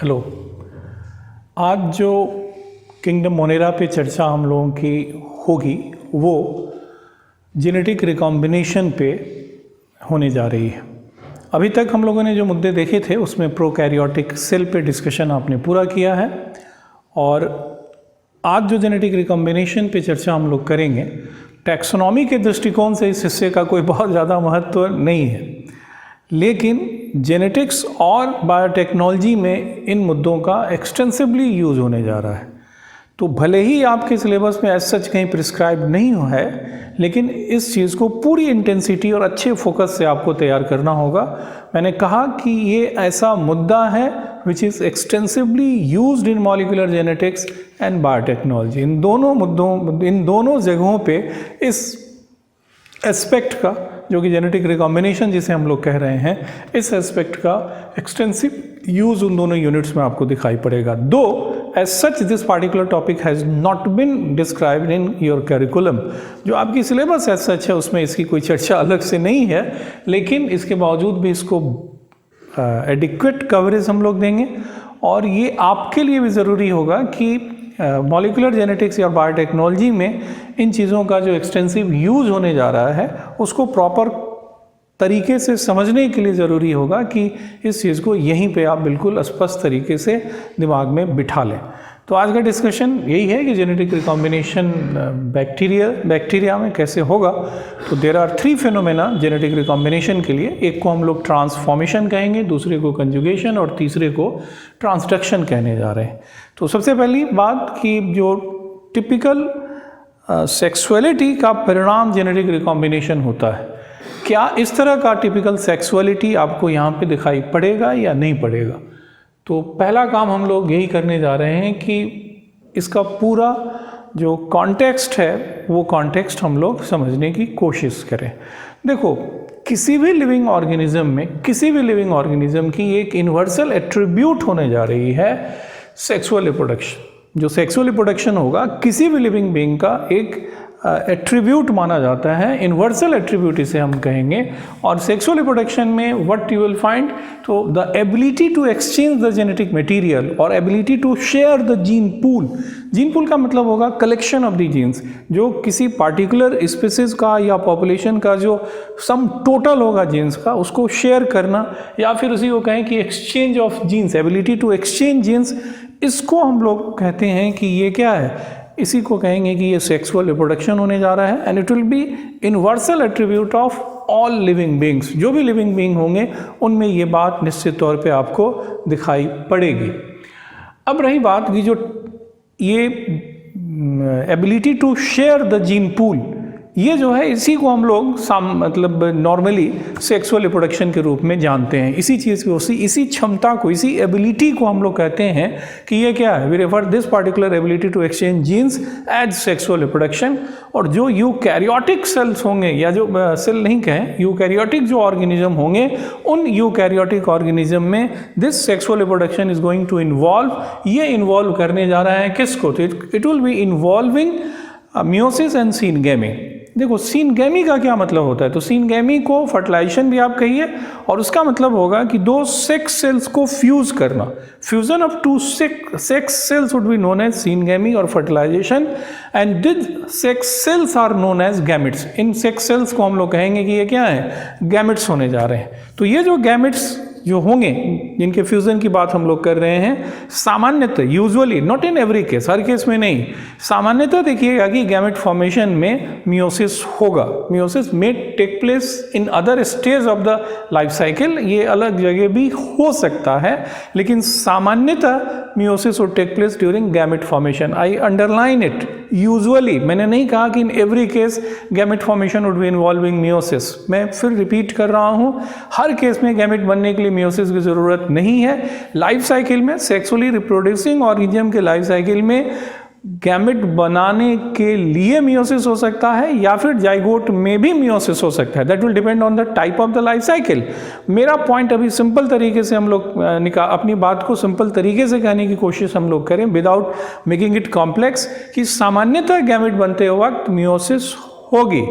Hello. आज जो kingdom Monera पे चर्चा हम लोगों की होगी वो जेनेटिक रिकॉम्बिनेशन पे होने जा रही है। अभी तक हम लोगों ने जो मुद्दे देखे थे उसमें प्रोकैरियोटिक सेल पे डिस्कशन आपने पूरा किया है, और आज जो जेनेटिक रिकॉम्बिनेशन पे चर्चा हम लोग करेंगे, टैक्सोनॉमी के दृष्टिकोण से इस हिस्से का कोई बहुत ज़्यादा महत्व नहीं है, लेकिन जेनेटिक्स और बायोटेक्नोलॉजी में इन मुद्दों का एक्सटेंसिवली यूज़ होने जा रहा है। तो भले ही आपके सिलेबस में एज सच कहीं प्रिस्क्राइब नहीं है, लेकिन इस चीज़ को पूरी इंटेंसिटी और अच्छे फोकस से आपको तैयार करना होगा। मैंने कहा कि ये ऐसा मुद्दा है which is extensively used in molecular genetics and biotechnology. इन दोनों जगहों पे इस एस्पेक्ट का, जो कि जेनेटिक रिकॉम्बिनेशन जिसे हम लोग कह रहे हैं, इस एस्पेक्ट का एक्सटेंसिव यूज़ उन दोनों यूनिट्स में आपको दिखाई पड़ेगा। Though as such this particular topic has not been described in your curriculum. जो आपकी सिलेबस एज सच है उसमें इसकी कोई चर्चा अलग से नहीं है, लेकिन इसके बावजूद भी इसको एडिक्वेट कवरेज हम लोग देंगे। और ये आपके लिए भी ज़रूरी होगा कि मॉलिक्यूलर जेनेटिक्स या बायोटेक्नोलॉजी में इन चीज़ों का जो एक्सटेंसिव यूज़ होने जा रहा है उसको प्रॉपर तरीके से समझने के लिए ज़रूरी होगा कि इस चीज़ को यहीं पे आप बिल्कुल स्पष्ट तरीके से दिमाग में बिठा लें। तो आज का डिस्कशन यही है कि जेनेटिक रिकॉम्बिनेशन बैक्टीरिया में कैसे होगा। तो there are 3 phenomena genetic recombination के लिए। एक को हम लोग ट्रांसफॉर्मेशन कहेंगे, दूसरे को कंजुगेशन और तीसरे को ट्रांसडक्शन कहने जा रहे हैं। तो सबसे पहली बात कि जो टिपिकल सेक्सुअलिटी का परिणाम जेनेटिक रिकॉम्बिनेशन होता है, क्या इस तरह का टिपिकल सेक्सुअलिटी आपको यहाँ पे दिखाई पड़ेगा या नहीं पड़ेगा। तो पहला काम हम लोग यही करने जा रहे हैं कि इसका पूरा जो कॉन्टेक्स्ट है वो कॉन्टेक्स्ट हम लोग समझने की कोशिश करें। देखो, किसी भी लिविंग ऑर्गेनिज्म की एक यूनिवर्सल एट्रीब्यूट होने जा रही है सेक्सुअल रिप्रोडक्शन। जो सेक्सुअल रिप्रोडक्शन होगा किसी भी लिविंग बीइंग का एक एट्रीब्यूट माना जाता है, यूनिवर्सल एट्रीब्यूट इसे हम कहेंगे। और सेक्सुअल रिप्रोडक्शन में व्हाट यू विल फाइंड, तो the ability to exchange the genetic material और ability to share the gene pool. Gene pool का मतलब होगा कलेक्शन ऑफ द जीन्स, जो किसी पार्टिकुलर स्पीसीज का या पॉपुलेशन का जो सम टोटल होगा जीन्स का, उसको शेयर करना, या फिर उसी को कहें कि exchange of genes, ability to exchange genes. इसको हम लोग कहते हैं कि ये क्या है, इसी को कहेंगे कि ये सेक्सुअल रिप्रोडक्शन होने जा रहा है। And it will B universal attribute of all living beings. जो भी लिविंग बीइंग होंगे उनमें ये बात निश्चित तौर पे आपको दिखाई पड़ेगी। अब रही बात कि जो ये ability to share the gene pool, ये जो है इसी को हम लोग मतलब नॉर्मली सेक्सुअल रिप्रोडक्शन के रूप में जानते हैं। इसी चीज़ को, इसी क्षमता को, इसी एबिलिटी को हम लोग कहते हैं कि ये क्या है, we refer this particular ability to exchange genes as sexual reproduction. और जो यूकैरियोटिक सेल्स होंगे, या जो सेल नहीं कहें, यूकैरियोटिक जो ऑर्गेनिज्म होंगे, उन यूकैरियोटिक ऑर्गेनिज्म में this sexual reproduction is going to involve. ये इन्वॉल्व करने जा रहा है किसको, तो it will be involving meiosis and syngamy. देखो, सीनगेमी का क्या मतलब होता है, तो सीनगेमी को फर्टिलाइजेशन भी आप कहिए, और उसका मतलब होगा कि दो सेक्स सेल्स को फ्यूज करना। Fusion of 2 sex cells would be known as syngamy और fertilisation, and this sex cells are known as gametes. इन सेक्स सेल्स को हम लोग कहेंगे कि ये क्या है, गैमेट्स होने जा रहे हैं। तो ये जो गैमेट्स जो होंगे, जिनके फ्यूज़न की बात हम लोग कर रहे हैं, सामान्यतः, usually, not in every case, हर केस में नहीं, सामान्यतः देखिएगा कि गैमेट फॉर्मेशन में मियोसिस होगा। मियोसिस में take place in other stage of the life cycle, ये अलग जगह भी हो सकता है, लेकिन सामान्यतः meiosis would take place during gamete formation. I underline it, usually. मैंने नहीं कहा कि in every case gamete formation would be involving meiosis. मैं फिर रिपीट कर रहा हूँ, हर केस में गैमेट बनने के लिए मियोसिस की ज़रूरत नहीं है। लाइफ साइकिल में, सेक्सुअली रिप्रोड्यूसिंग ऑर्गेनिज्म के लाइफ साइकिल में गैमेट बनाने के लिए मियोसिस हो सकता है, या फिर जाइगोट में भी मियोसिस हो सकता है। That will depend on the type of the life cycle. मेरा पॉइंट अभी सिंपल तरीके से हम लोग अपनी बात को सिंपल तरीके से कहने की कोशिश हम लोग करें, विदाउट मेकिंग इट कॉम्प्लेक्स, कि सामान्यतः गैमेट बनते वक्त मियोसिस होगी।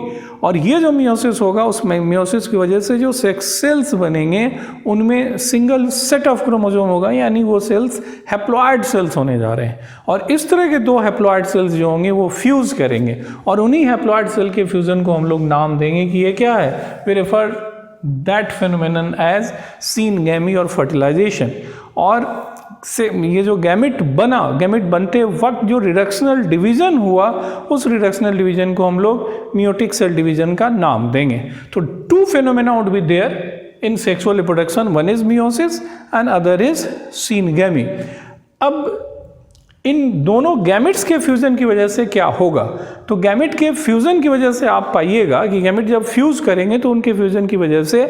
और ये जो मियोसिस होगा, उस मियोसिस की वजह से जो सेक्स सेल्स बनेंगे उनमें सिंगल सेट ऑफ क्रोमोसोम होगा, यानी वो सेल्स हैप्लॉइड सेल्स होने जा रहे हैं। और इस तरह के दो हैप्लॉइड सेल्स जो होंगे वो फ्यूज़ करेंगे, और उन्हीं हैप्लॉइड सेल के फ्यूज़न को हम लोग नाम देंगे कि ये क्या है, we refer that phenomenon as syngamy और फर्टिलाइजेशन। और से ये जो गैमेट बना, गैमेट बनते वक्त जो रिडक्शनल डिवीजन हुआ, उस रिडक्शनल डिवीजन को हम लोग मियोटिक सेल डिवीजन का नाम देंगे। तो two phenomena would be there in sexual reproduction, one is meiosis and other is syngamy. अब इन दोनों गैमेट्स के फ्यूजन की वजह से क्या होगा, तो गैमेट के फ्यूजन की वजह से आप पाइएगा कि गैमेट जब फ्यूज करेंगे तो उनके फ्यूजन की वजह से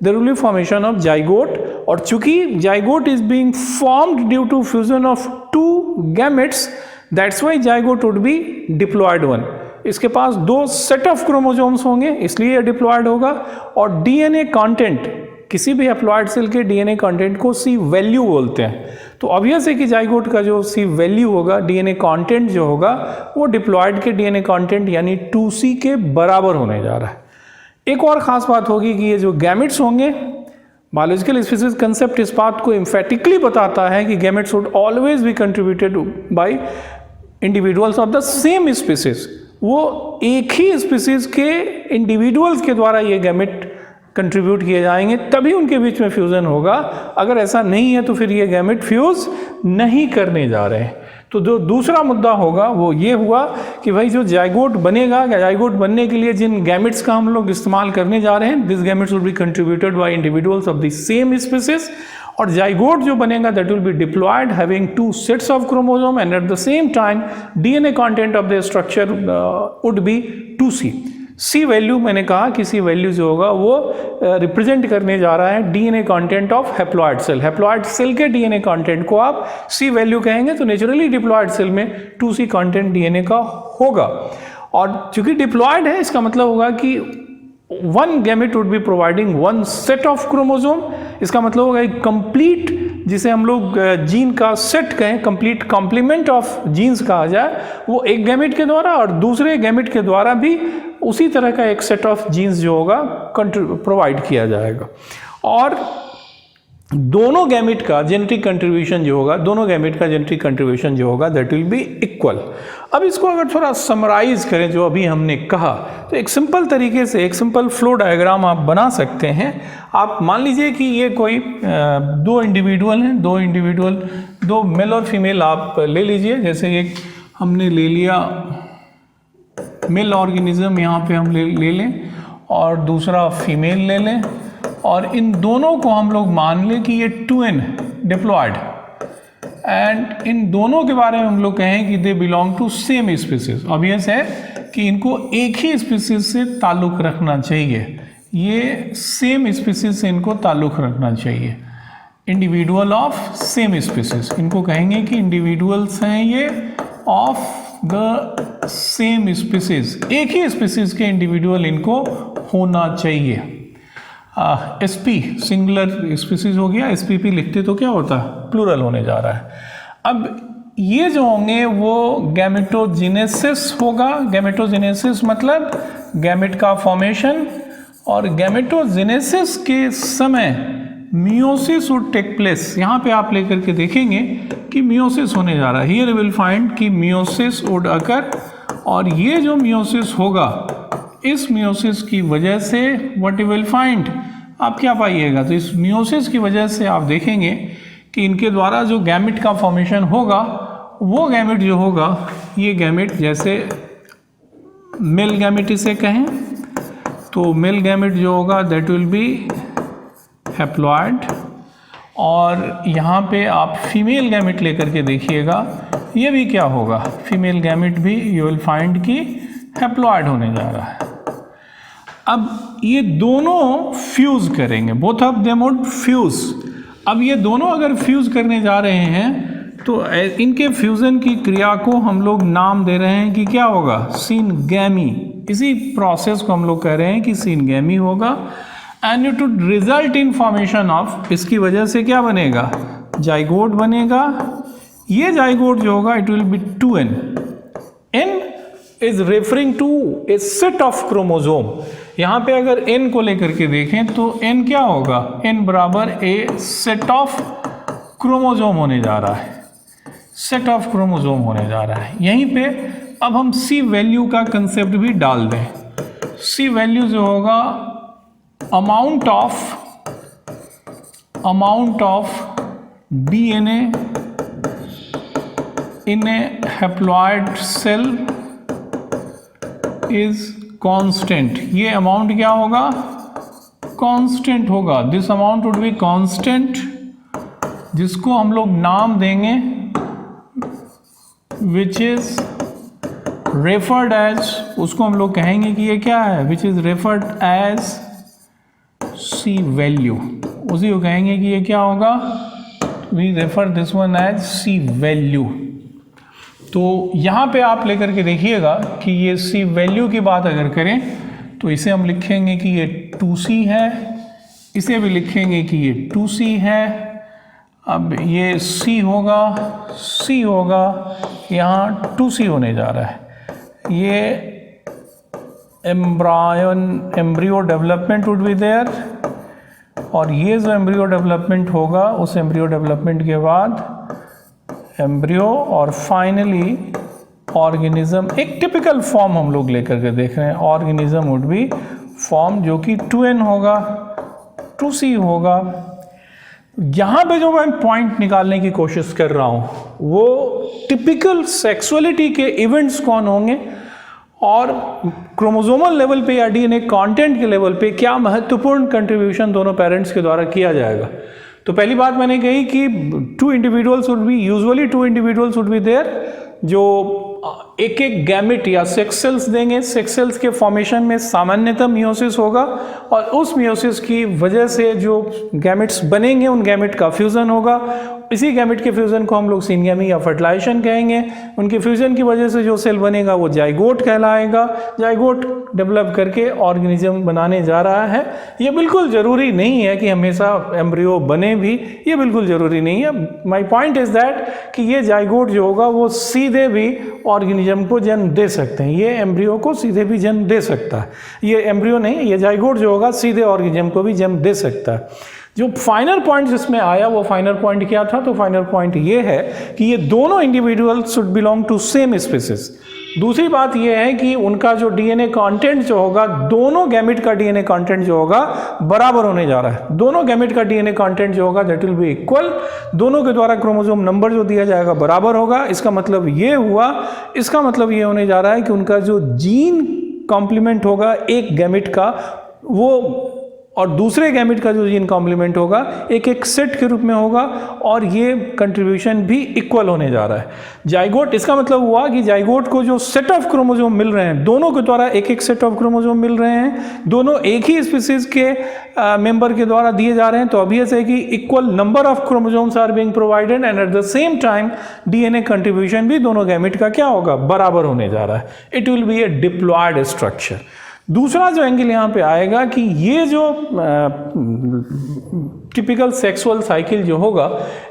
there will be formation of zygote. और चूंकि zygote is being formed due to fusion of two gametes, that's why zygote would be diploid one. इसके पास दो सेट ऑफ क्रोमोसोम्स होंगे, इसलिए यह डिप्लॉयड होगा। और डीएनए कंटेंट, किसी भी हैप्लॉइड सेल के डीएनए कंटेंट को सी वैल्यू बोलते हैं। तो ऑब्वियस है कि जाइगोट का जो सी वैल्यू होगा, डीएनए कंटेंट जो होगा, वो डिप्लॉयड के डीएनए कंटेंट यानी 2C के बराबर होने जा रहा है। एक और ख़ास बात होगी कि ये जो गैमेट्स होंगे, बायोलॉजिकल स्पीसीज कंसेप्ट इस बात को एम्फेटिकली बताता है कि gametes would always be contributed by individuals of the same species. वो एक ही स्पीसीज के इंडिविजुअल्स के द्वारा ये गैमेट कंट्रीब्यूट किए जाएंगे, तभी उनके बीच में फ्यूज़न होगा। अगर ऐसा नहीं है तो फिर ये गैमेट फ्यूज़ नहीं करने जा रहे हैं। तो जो दूसरा मुद्दा होगा वो ये हुआ कि भाई जो जाइगोट बनेगा, जाइगोट बनने के लिए जिन गैमेट्स का हम लोग इस्तेमाल करने जा रहे हैं, this gametes will be contributed by individuals of the same species. और जाइगोट जो बनेगा that will be diploid having two sets of chromosome and at the same time DNA content of the structure would be 2C। C value, मैंने कहा कि सी value जो होगा वो represent करने जा रहा है DNA content of haploid cell. Haploid cell के डीएनए कंटेंट को आप सी वैल्यू कहेंगे, तो नेचुरली डिप्लॉयड सेल में 2C कंटेंट डीएनए का होगा। और चूंकि डिप्लॉयड है, इसका मतलब होगा कि one gamete would be providing one set of chromosome. इसका मतलब होगा एक कंप्लीट, जिसे हम लोग जीन का सेट कहें, कंप्लीट कॉम्प्लीमेंट ऑफ जीन्स कहा जाए, वो एक गैमेट के द्वारा और दूसरे गैमेट के द्वारा भी उसी तरह का एक सेट ऑफ जीन्स जो होगा प्रोवाइड किया जाएगा। और दोनों गैमेट का जेनेटिक कंट्रीब्यूशन जो होगा, दोनों गैमेट का जेनेटिक कंट्रीब्यूशन जो होगा दैट विल बी इक्वल। अब इसको अगर थोड़ा समराइज करें जो अभी हमने कहा, तो एक सिंपल तरीके से एक सिंपल फ्लो डायग्राम आप बना सकते हैं। आप मान लीजिए कि ये कोई दो इंडिविजुअल हैं, दो मेल और फीमेल आप ले लीजिए। जैसे एक हमने ले लिया मेल ऑर्गेनिज्म, यहाँ पे हम ले लें, और दूसरा फीमेल ले लें, और इन दोनों को हम लोग मान लें कि ये 2N डिप्लॉयड, एंड इन दोनों के बारे में हम लोग कहें कि they belong to same species. Obvious है कि इनको एक ही स्पीसीज से ताल्लुक़ रखना चाहिए, ये सेम स्पीसीज से इनको ताल्लुक़ रखना चाहिए। इंडिविजुअल ऑफ सेम स्पीसीज, इनको कहेंगे कि इंडिविजुअल्स हैं ये ऑफ द सेम स्पीसीज, एक ही स्पीसीज के इंडिविजुअल इनको होना चाहिए। SP सिंगुलर स्पीसीज हो गया, SPP लिखते तो क्या होता है, प्लूरल होने जा रहा है। अब ये जो होंगे वो गैमेटोजेनेसिस होगा। गैमेटोजेनेसिस मतलब गैमेट का फॉर्मेशन, और गैमेटोजेनेसिस के समय मियोसिस वुड टेक प्लेस। यहाँ पे आप लेकर के देखेंगे कि मियोसिस होने जा रहा है। हियर यू विल फाइंड कि मियोसिस वुड अकर, और ये जो मियोसिस होगा, इस मियोसिस की वजह से व्हाट यू विल फाइंड, आप क्या पाइएगा, तो इस मियोसिस की वजह से आप देखेंगे कि इनके द्वारा जो गैमेट का फॉर्मेशन होगा, वो गैमेट जो होगा, ये गैमेट जैसे मेल गैमेट इसे कहें, तो मेल गैमेट जो होगा दैट विल बी हैप्लॉइड, और यहाँ पे आप फीमेल गैमेट लेकर के देखिएगा, ये भी क्या होगा, फीमेल गैमेट भी यू विल फाइंड कि हैप्लॉइड होने जा रहा है। अब ये दोनों फ्यूज़ करेंगे, both of them would fuse. अब ये दोनों अगर फ्यूज़ करने जा रहे हैं तो इनके फ्यूज़न की क्रिया को हम लोग नाम दे रहे हैं कि क्या होगा, सीनगैमी। इसी प्रोसेस को हम लोग कह रहे हैं कि सीनगैमी होगा, and it would result in formation of, इसकी वजह से क्या बनेगा, जाइगोट बनेगा। ये जाइगोट जो होगा it will be 2N, N is referring to a set of chromosome. यहाँ पे अगर n को लेकर के देखें तो n क्या होगा, n बराबर ए सेट ऑफ क्रोमोजोम होने जा रहा है, सेट ऑफ क्रोमोजोम होने जा रहा है। यहीं पे अब हम C वैल्यू का कंसेप्ट भी डाल दें। C वैल्यू जो होगा amount of DNA in a haploid cell is constant। ये अमाउंट क्या होगा, कांस्टेंट होगा। This amount would be constant, जिसको हम लोग नाम देंगे विच इज रेफर्ड एज, उसको हम लोग कहेंगे कि ये क्या है, which is referred as C value. उसी को कहेंगे कि ये क्या होगा, we refer this one as C value. तो यहाँ पे आप लेकर के देखिएगा कि ये C वैल्यू की बात अगर करें तो इसे हम लिखेंगे कि ये 2C है, इसे भी लिखेंगे कि ये 2C है। अब ये C होगा, यहाँ 2C होने जा रहा है। ये embryo development would be there, और ये जो एम्ब्रियो डेवलपमेंट होगा उस एम्ब्रियो डेवलपमेंट के बाद एम्ब्रियो और फाइनली ऑर्गेनिज्म। एक टिपिकल फॉर्म हम लोग लेकर के देख रहे हैं, ऑर्गेनिज्म वुड बी फॉर्म जो कि 2N होगा, 2C होगा। यहाँ पे जो मैं पॉइंट निकालने की कोशिश कर रहा हूँ वो टिपिकल सेक्सुअलिटी के इवेंट्स कौन होंगे और क्रोमोसोमल लेवल पे या DNA कंटेंट के लेवल पे क्या महत्वपूर्ण कंट्रीब्यूशन दोनों पेरेंट्स के द्वारा किया जाएगा। तो पहली बात मैंने कही कि two individuals would be there, जो एक एक गैमेट या सेक्स सेल्स देंगे। सेक्स सेल्स के फॉर्मेशन में सामान्यतः मियोसिस होगा और उस मियोसिस की वजह से जो गैमेट्स बनेंगे उन गैमेट का फ्यूजन होगा। इसी गैमेट के फ्यूजन को हम लोग सिनगेमी या फर्टिलाइजेशन कहेंगे। उनके फ्यूजन की वजह से जो सेल बनेगा वो जाइगोट कहलाएगा। जाइगोट डेवलप करके ऑर्गेनिज्म बनाने जा रहा है। ये बिल्कुल ज़रूरी नहीं है कि हमेशा एम्ब्रियो बने भी, ये बिल्कुल ज़रूरी नहीं है। माय पॉइंट इज़ दैट कि ये जाइगोट जो होगा वो सीधे भी ऑर्गेनिज्म को जन्म दे सकते हैं। ये एम्ब्रियो को सीधे भी जन्म दे सकता है। ये एम्ब्रियो नहीं, ये जाइगोट जो होगा सीधे ऑर्गेनिज्म को भी जन्म दे सकता है। जो फाइनल पॉइंट जिसमें आया वो फाइनल पॉइंट क्या था, तो फाइनल पॉइंट ये है कि ये दोनों individual should belong to same species. दूसरी बात ये है कि उनका जो DNA कंटेंट जो होगा, दोनों गैमेट का DNA कंटेंट जो होगा बराबर होने जा रहा है। दोनों गैमेट का DNA कंटेंट जो होगा दैट विल बी इक्वल। दोनों के द्वारा क्रोमोसोम नंबर जो दिया जाएगा बराबर होगा। इसका मतलब ये हुआ, इसका मतलब ये होने जा रहा है कि उनका जो जीन कॉम्प्लीमेंट होगा एक गैमेट का वो और दूसरे गैमेट का जो जीन कॉम्प्लीमेंट होगा एक एक सेट के रूप में होगा और ये कंट्रीब्यूशन भी इक्वल होने जा रहा है। जाइगोट, इसका मतलब हुआ कि जाइगोट को जो सेट ऑफ क्रोमोसोम मिल रहे हैं, दोनों के द्वारा एक एक सेट ऑफ क्रोमोसोम मिल रहे हैं, दोनों एक ही स्पीसीज के मेंबर के द्वारा दिए जा रहे हैं। तो ऑब्वियस है कि equal number of chromosomes are being provided and at the same time DNA contribution भी दोनों गैमेट का क्या होगा, बराबर होने जा रहा है। It will be a diploid structure. दूसरा जो एंगल यहाँ पे आएगा कि ये जो टिपिकल सेक्सुअल साइकिल जो होगा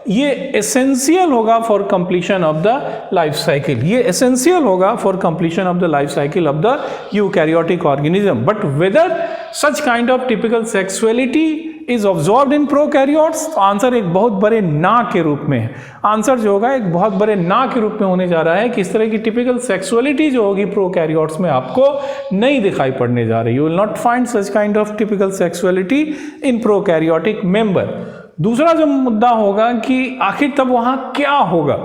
ये एसेंशियल होगा for completion of the life cycle. ये एसेंशियल होगा for completion of the life cycle of the eukaryotic organism. But whether such kind of typical sexuality is observed in prokaryotes, तो answer एक बहुत बड़े ना के रूप में है। आंसर जो होगा एक बहुत बड़े ना के रूप में होने जा रहा है कि इस तरह की टिपिकल सेक्सुअलिटी जो होगी प्रोकैरियोट्स में आपको नहीं दिखाई पड़ने जा रही। You will not find such kind of typical sexuality in prokaryotic member. दूसरा जो मुद्दा होगा कि आखिर तब वहाँ क्या होगा,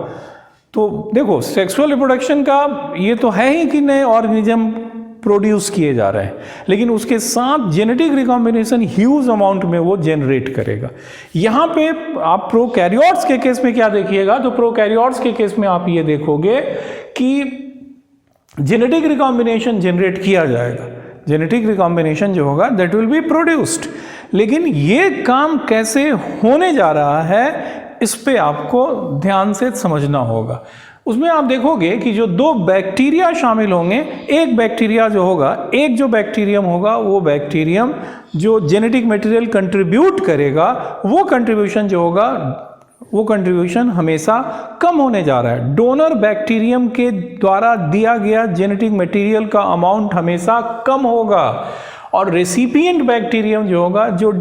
तो देखो सेक्सुअल रिप्रोडक्शन का ये तो है ही कि नए ऑर्गेनिज्म प्रोड्यूस किए जा रहे हैं, लेकिन उसके साथ जेनेटिक रिकॉम्बिनेशन ह्यूज अमाउंट में वो जनरेट करेगा। यहाँ पे आप प्रोकैरियोट्स के केस में क्या देखिएगा, तो प्रोकैरियोट्स के केस में आप ये देखोगे कि जेनेटिक रिकॉम्बिनेशन जनरेट किया जाएगा। जेनेटिक रिकॉम्बिनेशन जो होगा दैट विल बी प्रोड्यूस्ड, लेकिन ये काम कैसे होने जा रहा है इस पे आपको ध्यान से समझना होगा। उसमें आप देखोगे कि जो दो बैक्टीरिया शामिल होंगे, एक बैक्टीरिया जो होगा, एक जो बैक्टीरियम होगा वो बैक्टीरियम जो जेनेटिक मटेरियल कंट्रीब्यूट करेगा, वो कंट्रीब्यूशन जो होगा वो कंट्रीब्यूशन हमेशा कम होने जा रहा है। डोनर बैक्टीरियम के द्वारा दिया गया जेनेटिक मटेरियल का अमाउंट हमेशा कम होगा और रेसिपिएंट बैक्टीरियम जो होगा, जो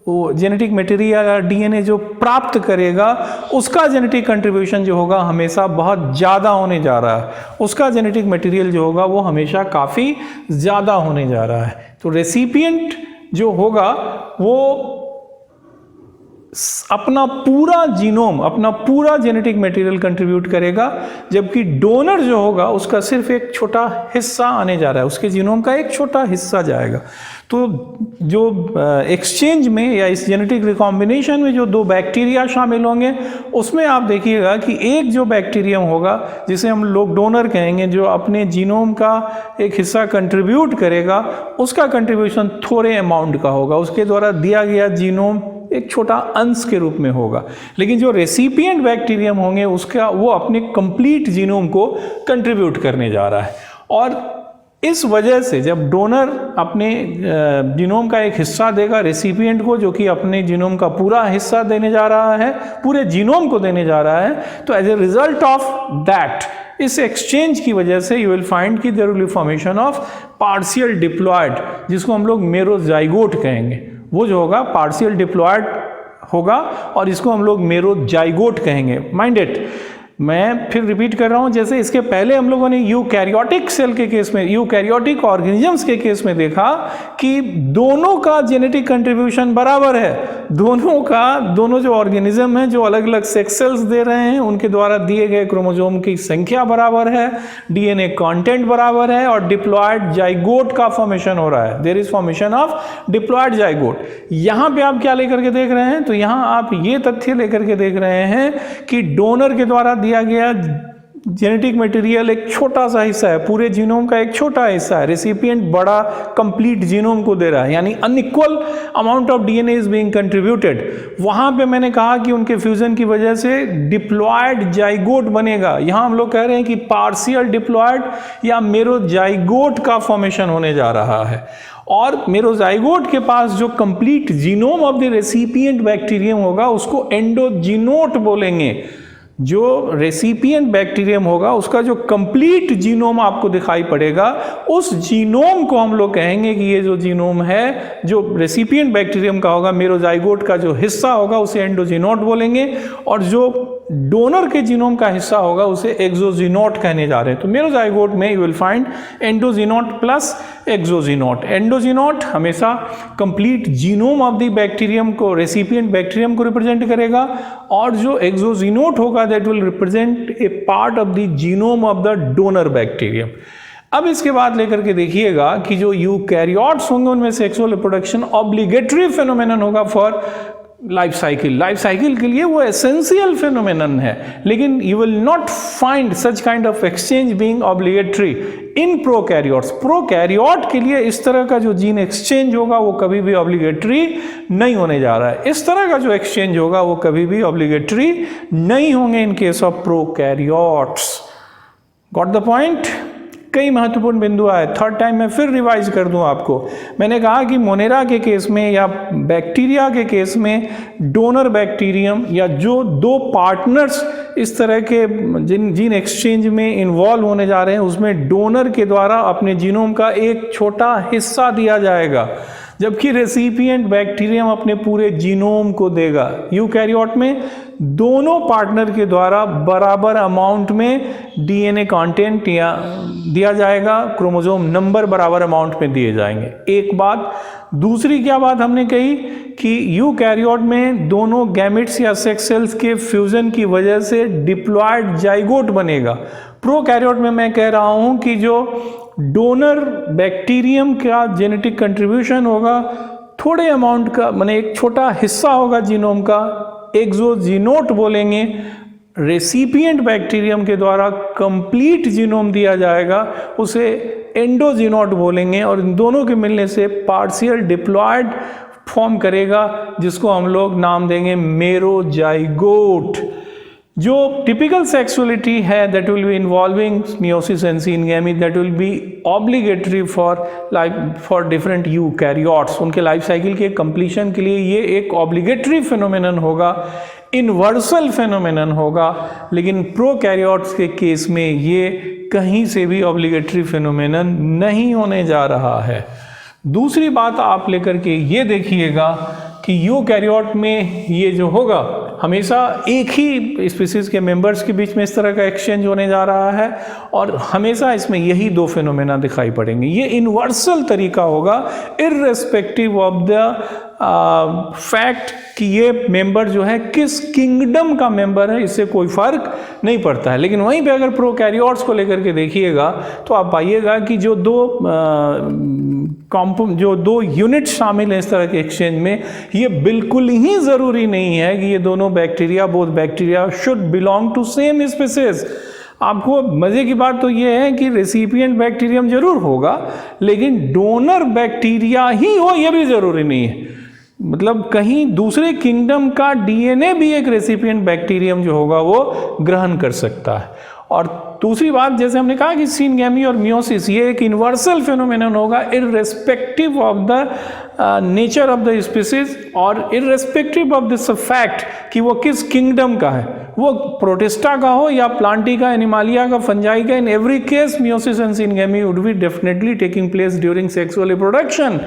वो जेनेटिक मटेरियल या डीएनए जो प्राप्त करेगा, उसका जेनेटिक कंट्रीब्यूशन जो होगा हमेशा बहुत ज़्यादा होने जा रहा है। उसका जेनेटिक मटेरियल जो होगा वो हमेशा काफ़ी ज़्यादा होने जा रहा है। तो रेसिपिएंट जो होगा वो अपना पूरा जीनोम, अपना पूरा जेनेटिक मटेरियल कंट्रीब्यूट करेगा, जबकि डोनर जो होगा उसका सिर्फ एक छोटा हिस्सा आने जा रहा है, उसके जीनोम का एक छोटा हिस्सा जाएगा। तो जो एक्सचेंज में या इस जेनेटिक रिकॉम्बिनेशन में जो दो बैक्टीरिया शामिल होंगे, उसमें आप देखिएगा कि एक जो बैक्टीरियम होगा जिसे हम लोग डोनर कहेंगे, जो अपने जीनोम का एक हिस्सा कंट्रीब्यूट करेगा, उसका कंट्रीब्यूशन थोड़े अमाउंट का होगा, उसके द्वारा दिया गया जीनोम एक छोटा अंश के रूप में होगा। लेकिन जो रेसिपिएंट बैक्टीरियम होंगे उसका वो अपने कंप्लीट जीनोम को कंट्रीब्यूट करने जा रहा है। और इस वजह से जब डोनर अपने जीनोम का एक हिस्सा देगा रेसिपिएंट को, जो कि अपने जीनोम का पूरा हिस्सा देने जा रहा है, पूरे जीनोम को देने जा रहा है, तो as a result of that, इस एक्सचेंज की वजह से यू विल फाइंड कि there will be formation of partial diploid, जिसको हम लोग मेरोजाइगोट कहेंगे। वो जो होगा पार्शियल डिप्लॉयड होगा और इसको हम लोग मेरोजाइगोट कहेंगे। माइंड इट, मैं फिर रिपीट कर रहा हूं, जैसे इसके पहले हम लोगों ने यूकैरियोटिक सेल के केस में, यूकैरियोटिक ऑर्गेनिजम्स के केस में देखा कि दोनों का जेनेटिक कंट्रीब्यूशन बराबर है। दोनों जो ऑर्गेनिज्म हैं, जो अलग अलग सेक्स सेल्स दे रहे हैं, उनके द्वारा दिए गए क्रोमोसोम की संख्या बराबर है, डीएनए कंटेंट बराबर है और डिप्लॉयड जाइगोट का फॉर्मेशन हो रहा है। There is formation of diploid zygote. यहां पे आप क्या लेकर के देख रहे हैं? तो यहां आप ये तथ्य लेकर के देख रहे हैं कि डोनर के द्वारा दिया गया जेनेटिक मटेरियल एक छोटा सा हिस्सा है, पूरे जीनोम का एक छोटा हिस्सा है, रेसिपिएंट बड़ा कंप्लीट जीनोम को दे रहा है, यानी unequal amount of DNA is being contributed. वहां पे मैंने कहा कि उनके फ्यूजन की वजह से डिप्लॉयड जाइगोट बनेगा। यहां हम लोग कह रहे हैं कि पार्शियल डिप्लॉयड या मेरोजाइगोट का फॉर्मेशन होने जा रहा है। और मेरोजाइगोट के पास जो complete genome of the recipient bacterium होगा उसको एंडोजीनोट बोलेंगे। जो रेसिपिएंट बैक्टीरियम होगा उसका जो कंप्लीट जीनोम आपको दिखाई पड़ेगा, उस जीनोम को हम लोग कहेंगे कि ये जो जीनोम है जो रेसिपिएंट बैक्टीरियम का होगा, मेरोजाइगोट का जो हिस्सा होगा उसे एंडोजीनोट बोलेंगे, और जो डोनर के जीनोम का हिस्सा होगा उसे एक्सोजीनोट कहने जा रहे हैं। तो मेरोजाइगोट में यू विल फाइंड एंडोजीनोट प्लस एक्सोजीनोट। एंडोजीनोट हमेशा complete genome of the bacterium को, रेसिपिएंट बैक्टीरियम को रिप्रेजेंट करेगा, और जो एक्सोजीनोट होगा that will represent a part of the genome of the donor bacterium. अब इसके बाद लेकर के देखिएगा कि जो यूकैरियोट्स होंगे उनमें सेक्सुअल रिप्रोडक्शन ऑब्लिगेटरी फेनोमेनन होगा for life cycle. Life cycle के लिए वो एसेंशियल फेनोमेनन है, लेकिन you will not find such kind of exchange being obligatory in prokaryotes. Prokaryote के लिए इस तरह का जो जीन एक्सचेंज होगा वो कभी भी ऑब्लिगेटरी नहीं होने जा रहा है। इस तरह का जो एक्सचेंज होगा वो कभी भी ऑब्लिगेटरी नहीं होंगे in case of prokaryotes. Got the point? कई महत्वपूर्ण बिंदु आए, थर्ड टाइम मैं फिर रिवाइज कर दूं आपको। मैंने कहा कि मोनेरा के केस में या बैक्टीरिया के केस में डोनर बैक्टीरियम या जो दो पार्टनर्स इस तरह के जीन एक्सचेंज में इन्वॉल्व होने जा रहे हैं, उसमें डोनर के द्वारा अपने जीनोम का एक छोटा हिस्सा दिया जाएगा, जबकि रेसिपिएंट बैक्टीरियम अपने पूरे जीनोम को देगा। यूकैरियोट में दोनों पार्टनर के द्वारा बराबर अमाउंट में डीएनए कंटेंट या दिया जाएगा, क्रोमोसोम नंबर बराबर अमाउंट में दिए जाएंगे। एक बात। दूसरी क्या बात हमने कही कि यूकैरियोट में दोनों गैमेट्स या सेक्स सेल्स के फ्यूजन की वजह से डिप्लॉयड जाइगोट बनेगा। प्रोकैरियोट में मैं कह रहा हूं कि जो डोनर बैक्टीरियम का जेनेटिक कंट्रीब्यूशन होगा थोड़े अमाउंट का, माने एक छोटा हिस्सा होगा जीनोम का, एक्सोजीनोट बोलेंगे। रेसिपिएंट बैक्टीरियम के द्वारा कंप्लीट जीनोम दिया जाएगा, उसे एंडोजीनोट बोलेंगे, और इन दोनों के मिलने से पार्शियल डिप्लॉयड फॉर्म करेगा, जिसको हम लोग नाम देंगे मेरोजाइगोट। जो टिपिकल सेक्सुअलिटी है that will be involving meiosis and syngamy, that will B obligatory for different eukaryotes. उनके लाइफ साइकिल के कंप्लीशन के लिए ये एक ऑब्लिगेटरी फिनोमेनन होगा। इन्वर्सल फेनोमेनन होगा, लेकिन प्रोकैरियोट्स के केस में ये कहीं से भी ऑब्लिगेटरी फेनोमेनन नहीं होने जा रहा है। दूसरी बात आप लेकर के ये देखिएगा कि यूकैरियोट में ये जो होगा हमेशा एक ही स्पीसीज के मेंबर्स के बीच में इस तरह का एक्सचेंज होने जा रहा है और हमेशा इसमें यही दो फेनोमेना दिखाई पड़ेंगे। ये इन्वर्सल तरीका होगा इर्रेस्पेक्टिव ऑफ द फैक्ट कि ये मेंबर जो है किस किंगडम का मेंबर है, इससे कोई फर्क नहीं पड़ता है। लेकिन वहीं पे अगर प्रोकैरियोट्स को लेकर के देखिएगा तो आप पाइएगा कि जो दो यूनिट शामिल हैं इस तरह के एक्सचेंज में, ये बिल्कुल ही ज़रूरी नहीं है कि ये दोनों bacteria both bacteria should belong to same species. आपको मज़े की बात तो ये है कि रेसिपिएंट बैक्टीरियम जरूर होगा, लेकिन डोनर बैक्टीरिया ही हो ये भी ज़रूरी नहीं है। मतलब कहीं दूसरे किंगडम का डीएनए भी एक रेसिपिएंट बैक्टीरियम जो होगा वो ग्रहण कर सकता है। और दूसरी बात, जैसे हमने कहा कि सिनगैमी और मियोसिस ये एक इन्वर्सल फेनोमेनन होगा irrespective of the nature of the species और इररेस्पेक्टिव ऑफ दिस फैक्ट कि वो किस किंगडम का है, वो प्रोटिस्टा का हो या प्लांटिका, एनिमालिया का, फंजाई का। इन every case meiosis and syngamy would be definitely taking place during sexual reproduction.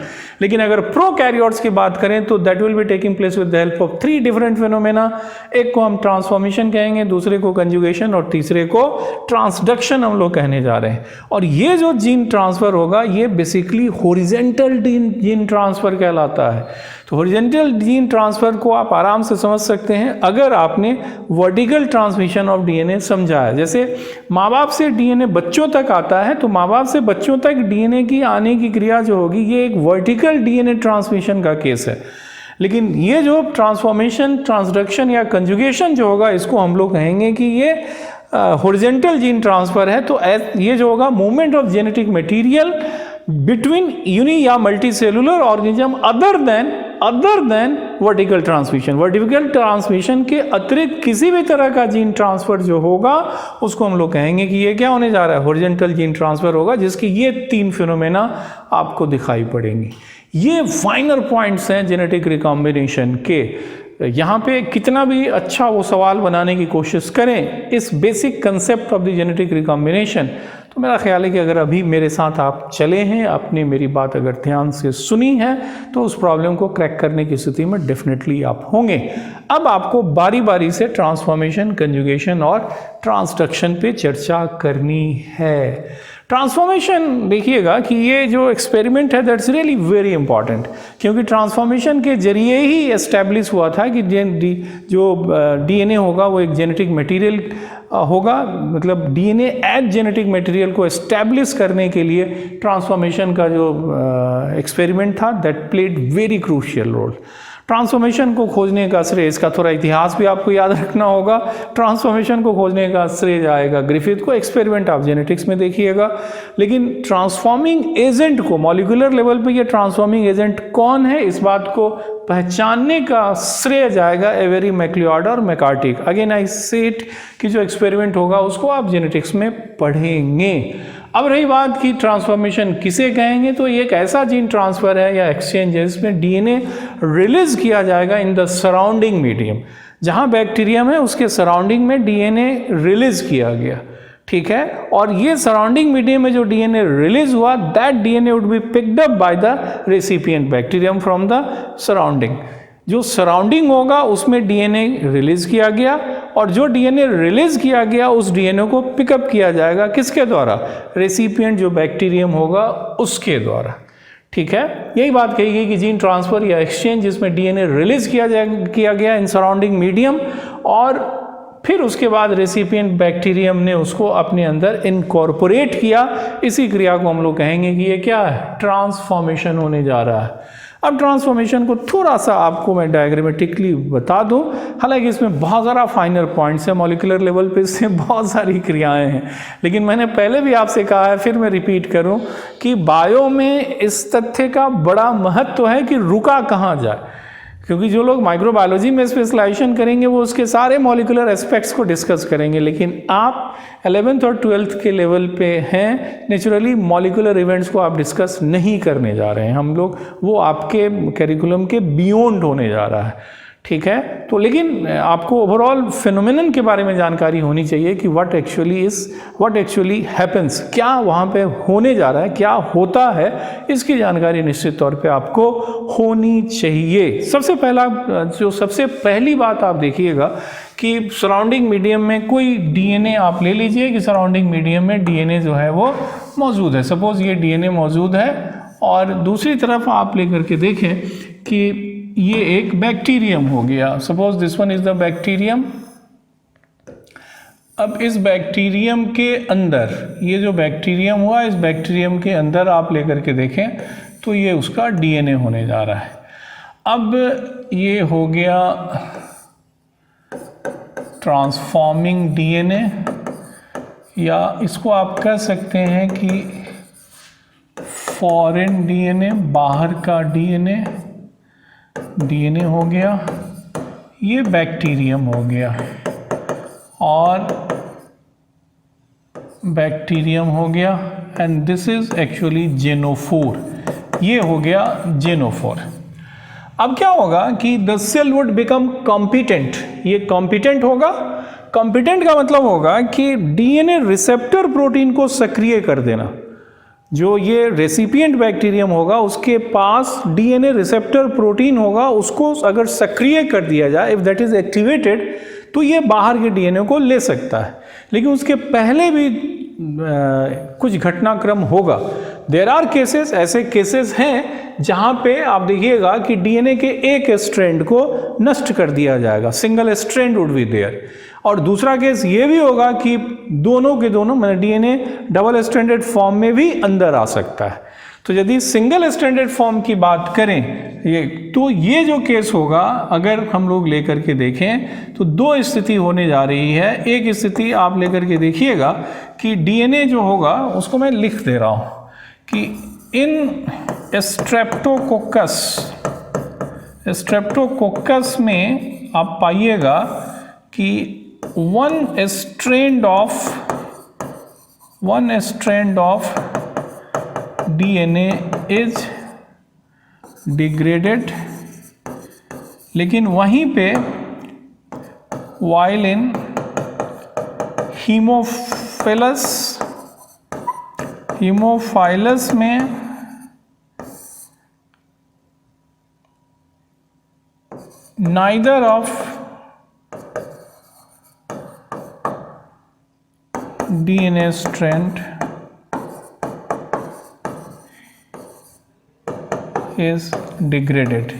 लेकिन अगर प्रोकैरियोट्स की बात करें तो that will be taking place with the help of 3 different phenomena. एक को हम ट्रांसफॉर्मेशन कहेंगे, दूसरे को कंजुगेशन और तीसरे को ट्रांसडक्शन हम लोग कहने जा रहे हैं। और ये जो जीन ट्रांसफर होगा ये बेसिकली हॉरिजॉन्टल जीन ट्रांसफर कहलाता है। तो हॉरिजॉन्टल जीन ट्रांसफर को आप आराम से समझ सकते हैं अगर आपने वर्टिकल ट्रांसमिशन ऑफ डीएनए समझा है। जैसे माँ बाप से डीएनए बच्चों तक आता है, तो माँ बाप से बच्चों तक डीएनए की आने की क्रिया जो होगी ये एक वर्टिकल डीएनए ट्रांसमिशन का केस है। लेकिन ये जो ट्रांसफॉर्मेशन, ट्रांसडक्शन या कंजुगेशन जो होगा इसको हम लोग कहेंगे कि ये हॉरिजॉन्टल जीन ट्रांसफर है। तो ये जो होगा movement of genetic material between uni या multi cellular organism other than vertical transmission. Vertical transmission के अतिरिक्त किसी भी तरह का जीन ट्रांसफर जो होगा उसको हम लोग कहेंगे कि ये क्या होने जा रहा है, हॉरिजॉन्टल जीन ट्रांसफर होगा, जिसकी ये 3 फिनोमेना आपको दिखाई पड़ेंगी। ये फाइनल पॉइंट्स हैं जेनेटिक रिकॉम्बिनेशन के। यहाँ पे कितना भी अच्छा वो सवाल बनाने की कोशिश करें इस basic concept of the genetic recombination, तो मेरा ख्याल है कि अगर अभी मेरे साथ आप चले हैं, आपने मेरी बात अगर ध्यान से सुनी है, तो उस प्रॉब्लम को क्रैक करने की स्थिति में डेफिनेटली आप होंगे। अब आपको बारी बारी से ट्रांसफॉर्मेशन, कंजुगेशन और ट्रांसडक्शन पे चर्चा करनी है। ट्रांसफॉर्मेशन देखिएगा कि ये जो एक्सपेरिमेंट है दैट्स रियली वेरी इंपॉर्टेंट, क्योंकि ट्रांसफॉर्मेशन के जरिए ही एस्टेब्लिश हुआ था कि जो डीएनए होगा वो एक जेनेटिक मटेरियल होगा। मतलब डीएनए एज जेनेटिक मटेरियल को एस्टेब्लिश करने के लिए ट्रांसफॉर्मेशन का जो एक्सपेरिमेंट था that played very crucial role. Transformation को खोजने का श्रेय, इसका थोड़ा इतिहास भी आपको याद रखना होगा, ट्रांसफॉर्मेशन को खोजने का श्रेय जाएगा ग्रिफिथ को। एक्सपेरिमेंट आप जेनेटिक्स में देखिएगा। लेकिन ट्रांसफॉर्मिंग एजेंट को मॉलिक्यूलर लेवल पे ये ट्रांसफॉर्मिंग एजेंट कौन है इस बात को पहचानने का श्रेय जाएगा एवेरी मैक्लिओड और मैकार्टिक। अगेन आई सेट कि जो एक्सपेरिमेंट होगा उसको आप जेनेटिक्स में पढ़ेंगे। अब रही बात कि ट्रांसफॉर्मेशन किसे कहेंगे, तो ये एक ऐसा जीन ट्रांसफर है या एक्सचेंज है जिसमें डीएनए रिलीज किया जाएगा इन द सराउंडिंग मीडियम। जहाँ बैक्टीरियम है उसके सराउंडिंग में डीएनए रिलीज किया गया, ठीक है। और ये सराउंडिंग मीडियम में जो डीएनए रिलीज हुआ that DNA would be picked up by the recipient bacterium from the surrounding. जो सराउंडिंग होगा उसमें डीएनए रिलीज किया गया और जो डीएनए रिलीज किया गया उस डीएनए को पिकअप किया जाएगा किसके द्वारा, रेसिपिएंट जो बैक्टीरियम होगा उसके द्वारा, ठीक है। यही बात कही गई कि जीन ट्रांसफर या एक्सचेंज जिसमें डीएनए रिलीज किया गया इन सराउंडिंग मीडियम और फिर उसके बाद रेसिपिएंट बैक्टीरियम ने उसको अपने अंदर इनकॉर्पोरेट किया। इसी क्रिया को हम लोग कहेंगे कि ये क्या है, ट्रांसफॉर्मेशन होने जा रहा है। अब ट्रांसफॉर्मेशन को थोड़ा सा आपको मैं डायग्रामेटिकली बता दूं, हालांकि इसमें बहुत ज़्यादा फाइनल पॉइंट्स हैं, मॉलिक्यूलर लेवल पे इससे बहुत सारी क्रियाएं हैं, लेकिन मैंने पहले भी आपसे कहा है, फिर मैं रिपीट करूं कि बायो में इस तथ्य का बड़ा महत्व है कि रुका कहाँ जाए, क्योंकि जो लोग माइक्रोबायोलॉजी में स्पेशलाइजेशन करेंगे वो उसके सारे मॉलिक्यूलर एस्पेक्ट्स को डिस्कस करेंगे, लेकिन आप 11th और 12th के लेवल पे हैं, नेचुरली मॉलिक्यूलर इवेंट्स को आप डिस्कस नहीं करने जा रहे हैं हम लोग, वो आपके करिकुलम के बियॉन्ड होने जा रहा है, ठीक है। तो लेकिन आपको ओवरऑल फिनोमेनन के बारे में जानकारी होनी चाहिए कि व्हाट एक्चुअली हैपन्स, क्या वहाँ पे होने जा रहा है, क्या होता है, इसकी जानकारी निश्चित तौर पे आपको होनी चाहिए। सबसे पहली बात आप देखिएगा कि सराउंडिंग मीडियम में कोई डीएनए आप ले लीजिए कि सराउंडिंग मीडियम में डीएनए जो है वो मौजूद है। सपोज ये डीएनए मौजूद है और दूसरी तरफ आप लेकर के देखें कि ये एक बैक्टीरियम हो गया। Suppose this one is the bacterium. अब इस बैक्टीरियम के अंदर, ये जो बैक्टीरियम हुआ, इस बैक्टीरियम के अंदर आप लेकर के देखें तो ये उसका डीएनए होने जा रहा है। अब ये हो गया ट्रांसफॉर्मिंग डीएनए, या इसको आप कह सकते हैं कि फॉरेन डीएनए, बाहर का डीएनए हो गया। ये बैक्टीरियम हो गया और बैक्टीरियम हो गया, and this is actually genophore. ये हो गया जेनोफोर। अब क्या होगा कि the cell would become competent. ये कॉम्पिटेंट होगा। कॉम्पिटेंट का मतलब होगा कि डीएनए रिसेप्टर प्रोटीन को सक्रिय कर देना। जो ये रेसिपिएंट बैक्टीरियम होगा उसके पास डीएनए रिसेप्टर प्रोटीन होगा, उसको अगर सक्रिय कर दिया जाए, इफ दैट इज एक्टिवेटेड, तो ये बाहर के डीएनए को ले सकता है। लेकिन उसके पहले भी कुछ घटनाक्रम होगा। देयर आर केसेस, ऐसे केसेस हैं जहां पे आप देखिएगा कि डीएनए के एक स्ट्रैंड को नष्ट कर दिया जाएगा, single strand would be there. और दूसरा केस ये भी होगा कि दोनों के दोनों मतलब डीएनए डबल स्ट्रैंडेड फॉर्म में भी अंदर आ सकता है। तो यदि सिंगल स्ट्रैंडेड फॉर्म की बात करें तो ये जो केस होगा, अगर हम लोग लेकर के देखें तो दो स्थिति होने जा रही है। एक स्थिति आप लेकर के देखिएगा कि डीएनए जो होगा उसको मैं लिख दे रहा हूँ कि इन स्ट्रेप्टोकोकस में आप पाइएगा कि one strand of DNA is degraded, लेकिन वहीं पे while in hemophilus में neither of DNA strand is degraded।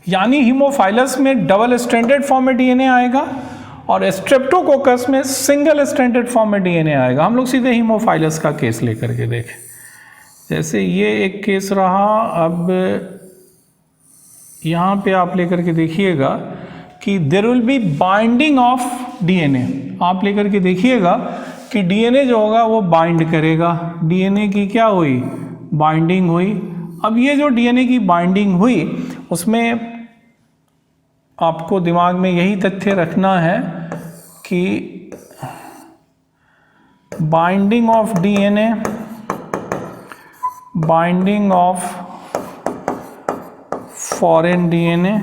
यानी हीमोफाइलस में डबल स्ट्रैंडेड फॉर्म में डीएनए आएगा और स्ट्रेप्टोकोकस में सिंगल स्ट्रैंडेड फॉर्म में डीएनए आएगा। हम लोग सीधे हीमोफाइलस का केस लेकर के देखें। जैसे ये एक केस रहा, अब यहाँ पे आप लेकर के देखिएगा कि there will be binding of DNA. आप लेकर के देखिएगा कि डीएनए जो होगा वो बाइंड करेगा। डीएनए की क्या हुई? बाइंडिंग हुई। अब ये जो डीएनए की बाइंडिंग हुई उसमें आपको दिमाग में यही तथ्य रखना है कि binding of DNA, binding of foreign DNA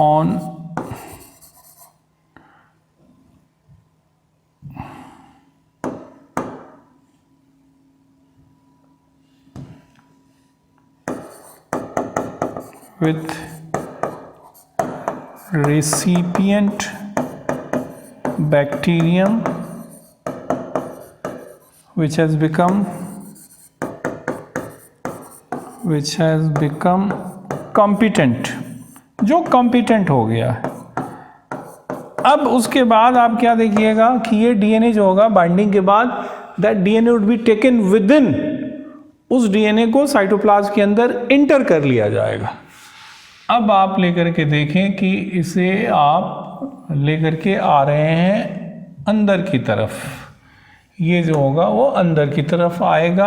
on with recipient bacterium which has become competent, जो competent हो गया है। अब उसके बाद आप क्या देखिएगा कि ये डीएनए जो होगा बाइंडिंग के बाद that DNA would be taken within, उस डीएनए को साइटोप्लाज्म के अंदर इंटर कर लिया जाएगा। अब आप लेकर के देखें कि इसे आप लेकर के आ रहे हैं अंदर की तरफ। ये जो होगा वो अंदर की तरफ आएगा।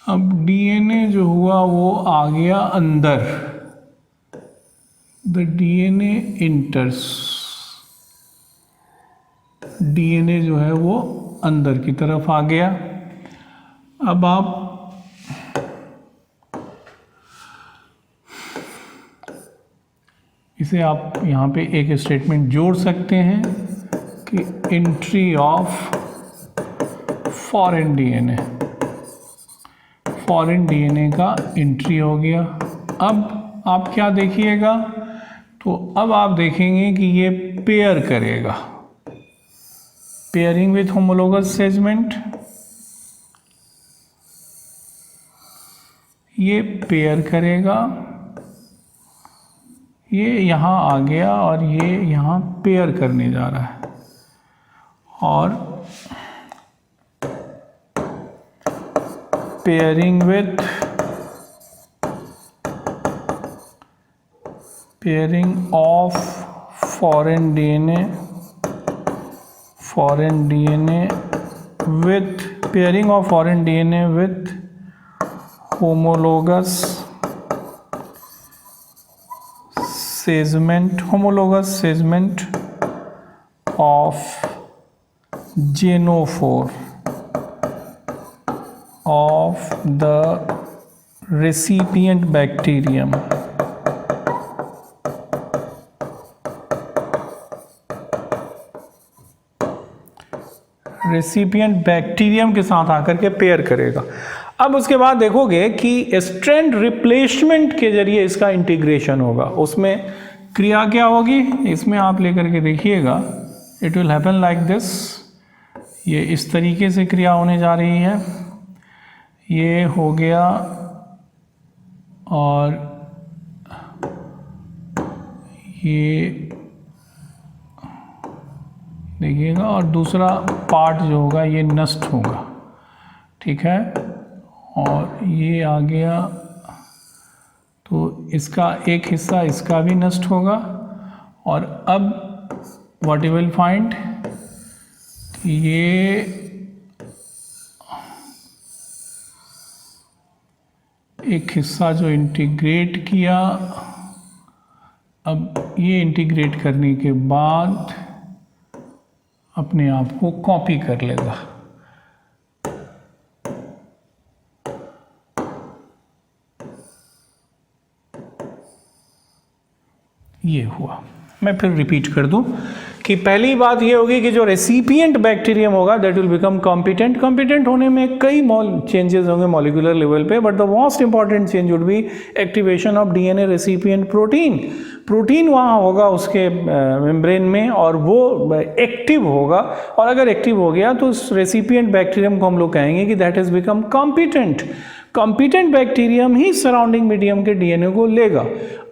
अब डीएनए जो हुआ वो आ गया अंदर। द डीएनए इंटर्स, डीएनए जो है वो अंदर की तरफ आ गया। अब आप इसे आप यहाँ पे एक स्टेटमेंट जोड़ सकते हैं कि entry of foreign DNA, foreign DNA का एंट्री हो गया। अब आप क्या देखिएगा, तो अब आप देखेंगे कि ये पेयर करेगा, पेयरिंग विथ होमोलोगस सेगमेंट, ये पेयर करेगा, ये यहाँ आ गया और ये यहाँ पेयर करने जा रहा है, और pairing with, pairing of foreign DNA, foreign DNA with, pairing of foreign DNA with homologous segment, homologous segment of जेनोफोर of the recipient bacterium, recipient bacterium के साथ आकर के पेयर करेगा। अब उसके बाद देखोगे कि स्ट्रैंड रिप्लेसमेंट के जरिए इसका इंटीग्रेशन होगा। उसमें क्रिया क्या होगी, इसमें आप लेकर के देखिएगा, it will happen like this, ये इस तरीके से क्रिया होने जा रही है, ये हो गया और ये देखिएगा, और दूसरा पार्ट जो होगा ये नष्ट होगा, ठीक है, और ये आ गया, तो इसका एक हिस्सा इसका भी नष्ट होगा। और अब व्हाट यू विल फाइंड, ये एक हिस्सा जो इंटीग्रेट किया, अब ये इंटीग्रेट करने के बाद अपने आप को कॉपी कर लेगा। ये हुआ। मैं फिर रिपीट कर दूं कि पहली बात ये होगी कि जो रेसिपिएंट बैक्टीरियम होगा that will become competent. Competent होने में कई चेंजेस होंगे मॉलिक्यूलर लेवल पे, but the most important change would be activation of DNA recipient protein. Protein वहाँ होगा उसके मेम्ब्रेन में और वो एक्टिव होगा, और अगर एक्टिव हो गया तो उस रेसिपिएंट बैक्टीरियम को हम लोग कहेंगे कि that has become competent. Competent bacterium he surrounding medium के डीएनए को लेगा।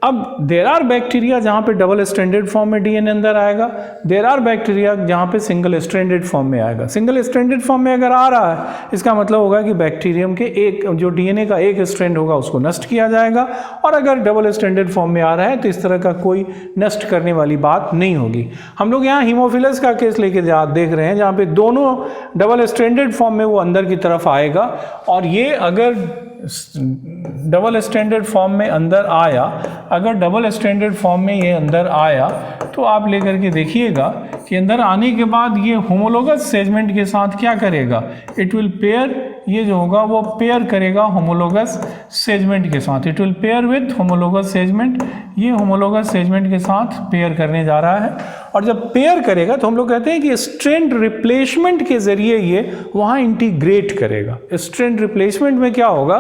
अब देर आर बैक्टीरिया जहाँ पे डबल स्ट्रैंडेड फॉर्म में डीएनए अंदर आएगा, देर आर बैक्टीरिया जहाँ पे सिंगल स्ट्रैंडेड फॉर्म में आएगा। सिंगल स्ट्रैंडेड फॉर्म में अगर आ रहा है इसका मतलब होगा कि बैक्टीरियम के एक जो डीएनए का एक स्ट्रैंड होगा उसको नष्ट किया जाएगा, और अगर डबल स्ट्रैंडेड फॉर्म में आ रहा है तो इस तरह का कोई नष्ट करने वाली बात नहीं होगी। हम लोग यहाँ हीमोफिलस का केस लेके देख रहे हैं जहाँ पे दोनों डबल स्ट्रैंडेड फॉर्म में वो अंदर की तरफ आएगा, और ये अगर डबल स्टैंडर्ड फॉर्म में अंदर आया, अगर डबल स्टैंडर्ड फॉर्म में ये अंदर आया तो आप लेकर के देखिएगा कि अंदर आने के बाद ये होमोलोगस सेगमेंट के साथ क्या करेगा, इट विल पेयर, ये जो होगा वो पेयर करेगा होमोलोगस सेगमेंट के साथ, it will pair with homologous segment, ये होमोलोगस सेगमेंट के साथ पेयर करने जा रहा है। और जब पेयर करेगा तो हम लोग कहते हैं कि स्ट्रैंड रिप्लेसमेंट के जरिए ये वहाँ इंटीग्रेट करेगा। स्ट्रैंड रिप्लेसमेंट में क्या होगा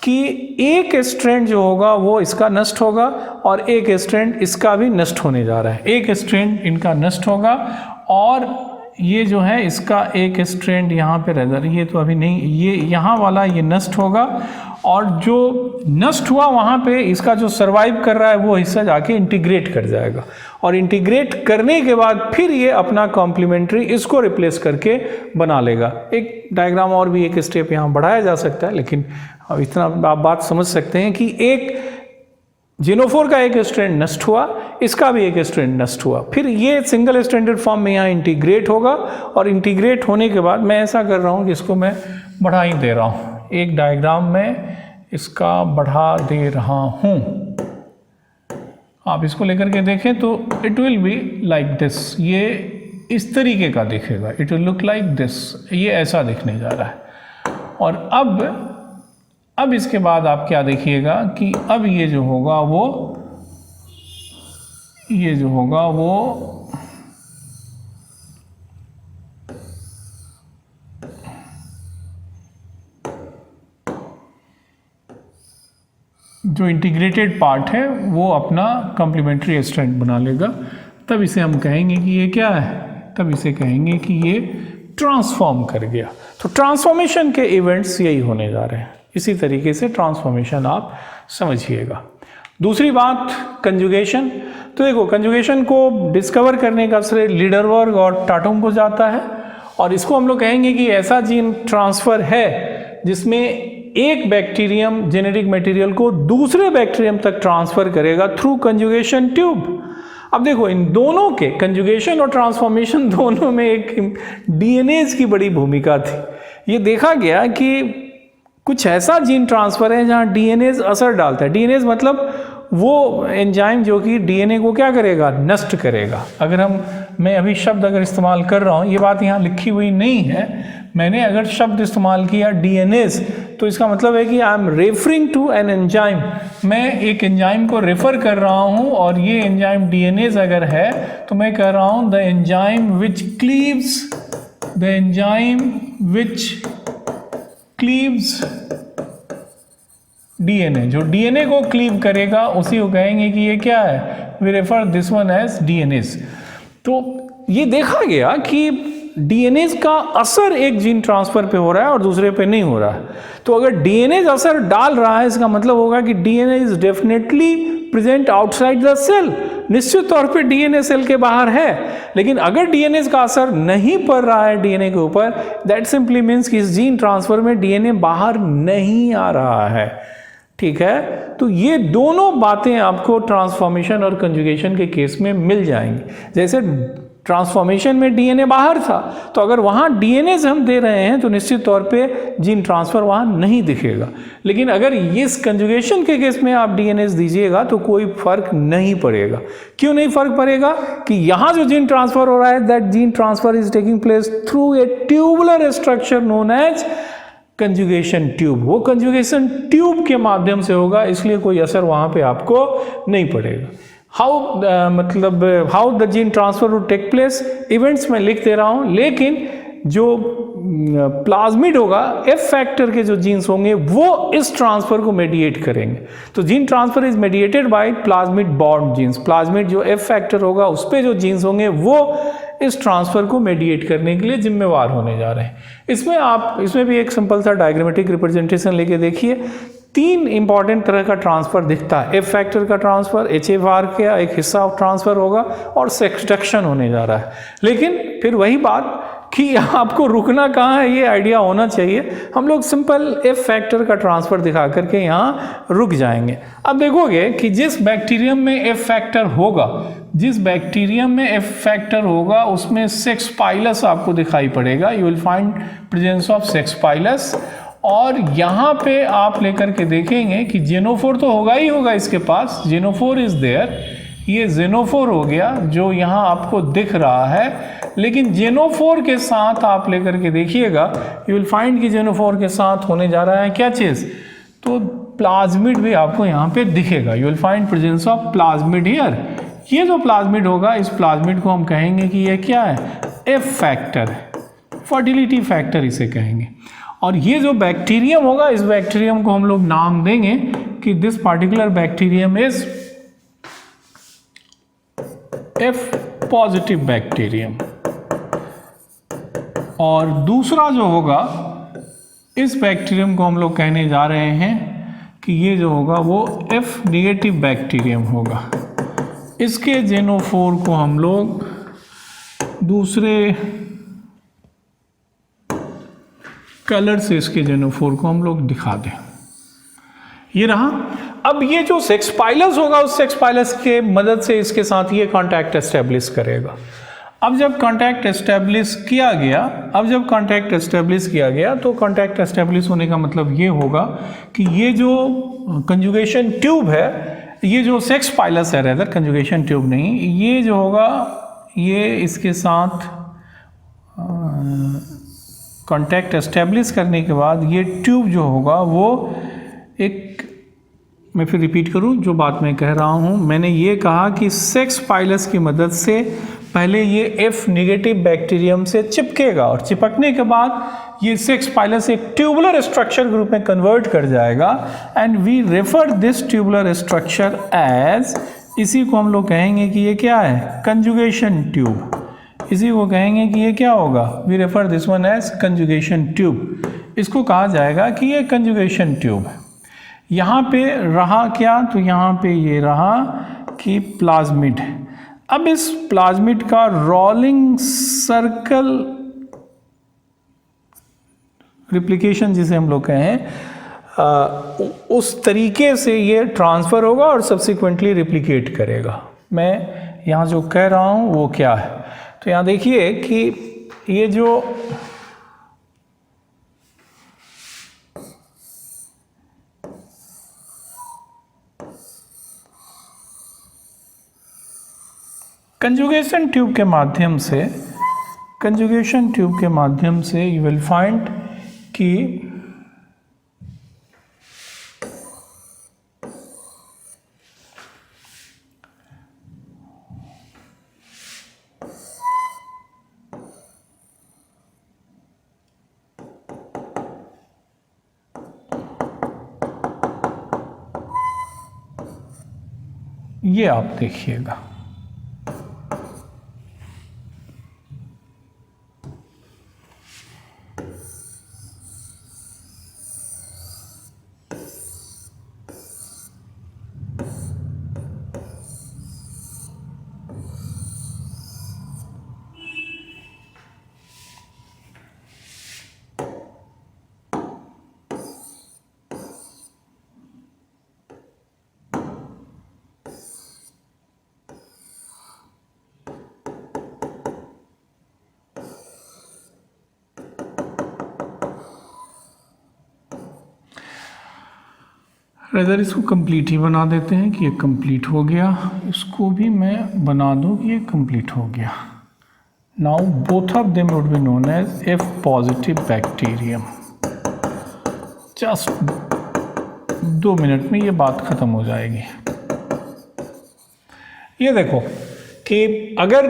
कि एक स्ट्रैंड जो होगा वो इसका नष्ट होगा और एक स्ट्रैंड इसका भी नष्ट होने जा रहा है, एक स्ट्रैंड इनका नष्ट होगा और ये जो है इसका एक स्ट्रैंड यहाँ पे रह जाए, ये तो अभी नहीं, ये यहाँ वाला ये नष्ट होगा, और जो नष्ट हुआ वहाँ पे इसका जो सर्वाइव कर रहा है वो हिस्सा जाके इंटीग्रेट कर जाएगा, और इंटीग्रेट करने के बाद फिर ये अपना कॉम्प्लीमेंट्री इसको रिप्लेस करके बना लेगा। एक डायग्राम और भी एक स्टेप यहाँ बढ़ाया जा सकता है, लेकिन अब इतना आप बात समझ सकते हैं कि एक जेनोफोर का एक स्ट्रैंड नष्ट हुआ, इसका भी एक स्ट्रैंड नष्ट हुआ, फिर ये सिंगल स्ट्रैंडेड फॉर्म में यहाँ इंटीग्रेट होगा, और इंटीग्रेट होने के बाद मैं ऐसा कर रहा हूँ कि इसको मैं बढ़ा ही दे रहा हूँ, एक डायग्राम में इसका बढ़ा दे रहा हूँ, आप इसको लेकर के देखें तो it will be like this, ये इस तरीके का दिखेगा, it will look like this, ये ऐसा दिखने जा रहा है। और अब इसके बाद आप क्या देखिएगा कि अब ये जो होगा वो ये जो होगा वो जो इंटीग्रेटेड पार्ट है वो अपना कॉम्प्लीमेंट्री एक्सटेंट बना लेगा, तब इसे हम कहेंगे कि ये क्या है, तब इसे कहेंगे कि ये ट्रांसफॉर्म कर गया। तो ट्रांसफॉर्मेशन के इवेंट्स यही होने जा रहे हैं। इसी तरीके से ट्रांसफॉर्मेशन आप समझिएगा। दूसरी बात कंजुगेशन। तो देखो कंजुगेशन को डिस्कवर करने का श्रेय लीडरबर्ग और टाटम को जाता है, और इसको हम लोग कहेंगे कि ऐसा जीन ट्रांसफर है जिसमें एक बैक्टीरियम जेनेटिक मटेरियल को दूसरे बैक्टीरियम तक ट्रांसफर करेगा थ्रू कंजुगेशन ट्यूब। अब देखो इन दोनों के कंजुगेशन और ट्रांसफॉर्मेशन दोनों में एक डीएनएज की बड़ी भूमिका थी। ये देखा गया कि कुछ ऐसा जीन ट्रांसफर है जहाँ डीएनएज असर डालता है। डीएनएज मतलब वो एंजाइम जो कि डीएनए को क्या करेगा, नष्ट करेगा। अगर मैं अभी शब्द अगर इस्तेमाल कर रहा हूँ, ये बात यहाँ लिखी हुई नहीं है, मैंने अगर शब्द इस्तेमाल किया डीएनएज तो इसका मतलब है कि I am referring to an enzyme. मैं एक एंजाइम को रेफर कर रहा हूँ, और ये एंजाइम डीएनएज अगर है तो मैं कह रहा हूँ the enzyme which cleaves DNA. जो डीएनए को क्लीव करेगा उसी को कहेंगे कि ये क्या है, we refer this one as DNase. तो ये देखा गया कि डीएनएज का असर एक जीन ट्रांसफर पे हो रहा है और दूसरे पे नहीं हो रहा है। तो अगर डीएनएज असर डाल रहा है, इसका मतलब होगा कि DNA is definitely present outside the cell. निश्चित तौर पे डीएनए सेल के बाहर है, लेकिन अगर डीएनए का असर नहीं पड़ रहा है डीएनए के ऊपर, दैट सिंपली मीन्स कि इस जीन ट्रांसफर में डीएनए बाहर नहीं आ रहा है। ठीक है, तो ये दोनों बातें आपको ट्रांसफॉर्मेशन और कंजुगेशन के केस में मिल जाएंगी। जैसे ट्रांसफॉर्मेशन में डीएनए बाहर था, तो अगर वहाँ डीएनए से हम दे रहे हैं तो निश्चित तौर पे जीन ट्रांसफर वहाँ नहीं दिखेगा। लेकिन अगर इस कंजुगेशन के केस में आप डीएनए दीजिएगा तो कोई फर्क नहीं पड़ेगा। क्यों नहीं फर्क पड़ेगा? कि यहाँ जो जीन ट्रांसफर हो रहा है, that gene transfer is taking place through a tubular structure known as conjugation tube. वो कंजुगेशन ट्यूब के माध्यम से होगा, इसलिए कोई असर वहाँ पे आपको नहीं पड़ेगा। How the gene transfer would take place, events में लिख दे रहा हूँ, लेकिन जो प्लाज्मिड होगा, एफ फैक्टर के जो जीन्स होंगे वो इस ट्रांसफर को मेडिएट करेंगे। तो gene transfer is mediated by plasmid borne genes. Plasmid जो एफ फैक्टर होगा उस पे जो जीन्स होंगे वो इस ट्रांसफर को मेडिएट करने के लिए जिम्मेवार होने जा रहे हैं। इसमें भी एक सिंपल सा डायग्रामेटिक रिप्रेजेंटेशन लेके देखिए। 3 इंपॉर्टेंट तरह का ट्रांसफर दिखता है। एफ फैक्टर का ट्रांसफर, एचएफआर का एक हिस्सा ट्रांसफर होगा, और सेक्सडक्शन होने जा रहा है। लेकिन फिर वही बात कि आपको रुकना कहाँ है, ये आइडिया होना चाहिए। हम लोग सिंपल एफ फैक्टर का ट्रांसफर दिखा करके यहाँ रुक जाएंगे। अब देखोगे कि जिस बैक्टीरियम में एफ फैक्टर होगा, उसमें सेक्स पाइलस आपको दिखाई पड़ेगा। You will find presence of sex pilus. और यहाँ पे आप लेकर के देखेंगे कि जेनोफोर तो होगा ही होगा इसके पास, जेनोफोर इज देयर। ये जेनोफोर हो गया जो यहाँ आपको दिख रहा है। लेकिन जेनोफोर के साथ आप लेकर के देखिएगा, यू विल फाइंड कि जेनोफोर के साथ होने जा रहा है क्या चीज़, तो प्लाज्मिड भी आपको यहाँ पे दिखेगा। You will find presence of plasmid here. ये जो प्लाज्मिड होगा, इस प्लाज्मिड को हम कहेंगे कि ये क्या है, एफ फैक्टर है, फर्टिलिटी फैक्टर इसे कहेंगे। और ये जो बैक्टीरियम होगा, इस बैक्टीरियम को हम लोग नाम देंगे कि this particular bacterium is F positive bacterium. और दूसरा जो होगा, इस बैक्टीरियम को हम लोग कहने जा रहे हैं कि ये जो होगा वो एफ नेगेटिव बैक्टीरियम होगा। इसके जेनोफोर को हम लोग दूसरे कलर से, इसके जेनोफोर को हम लोग दिखा दें। ये रहा। अब ये जो सेक्स पाइलस होगा, उस सेक्स पाइलस के मदद से इसके साथ ये कांटेक्ट एस्टेब्लिश करेगा। अब जब कांटेक्ट एस्टेब्लिश किया गया तो कांटेक्ट एस्टेब्लिश होने का मतलब ये होगा कि ये जो कंजुगेशन ट्यूब है, ये जो सेक्स पाइलस है, रेदर कंजुगेशन ट्यूब नहीं, ये जो होगा ये इसके साथ कांटेक्ट एस्टेब्लिश करने के बाद ये ट्यूब जो होगा वो एक मैं फिर रिपीट करूं जो बात मैं कह रहा हूं, मैंने ये कहा कि सेक्स पाइलस की मदद से पहले ये F नेगेटिव बैक्टीरियम से चिपकेगा और चिपकने के बाद ये सेक्स पाइलस एक ट्यूबुलर स्ट्रक्चर के रूप में कन्वर्ट कर जाएगा and we refer this tubular structure as, इसी को हम लोग कहेंगे कि ये क्या है, कंजुगेशन ट्यूब। इसी को कहेंगे कि ये क्या होगा, we refer this one as conjugation tube. इसको कहा जाएगा कि ये कंजुगेशन ट्यूब है। यहाँ पे रहा क्या, तो यहाँ पे ये रहा कि प्लाज्मिड है। अब इस प्लाज्मिड का रोलिंग सर्कल रिप्लिकेशन जिसे हम लोग कहें, उस तरीके से ये ट्रांसफ़र होगा और सब्सिक्वेंटली रिप्लिकेट करेगा। मैं यहाँ जो कह रहा हूँ वो क्या है, तो यहाँ देखिए कि ये जो कंजुगेशन ट्यूब के माध्यम से यू विल फाइंड कि ये आप देखिएगा, रेदर इसको कंप्लीट ही बना देते हैं कि ये कंप्लीट हो गया, इसको भी मैं बना दूं कि ये कंप्लीट हो गया। Now both of them would be known as F positive bacterium. Just 2 minute में ये बात ख़त्म हो जाएगी। ये देखो कि अगर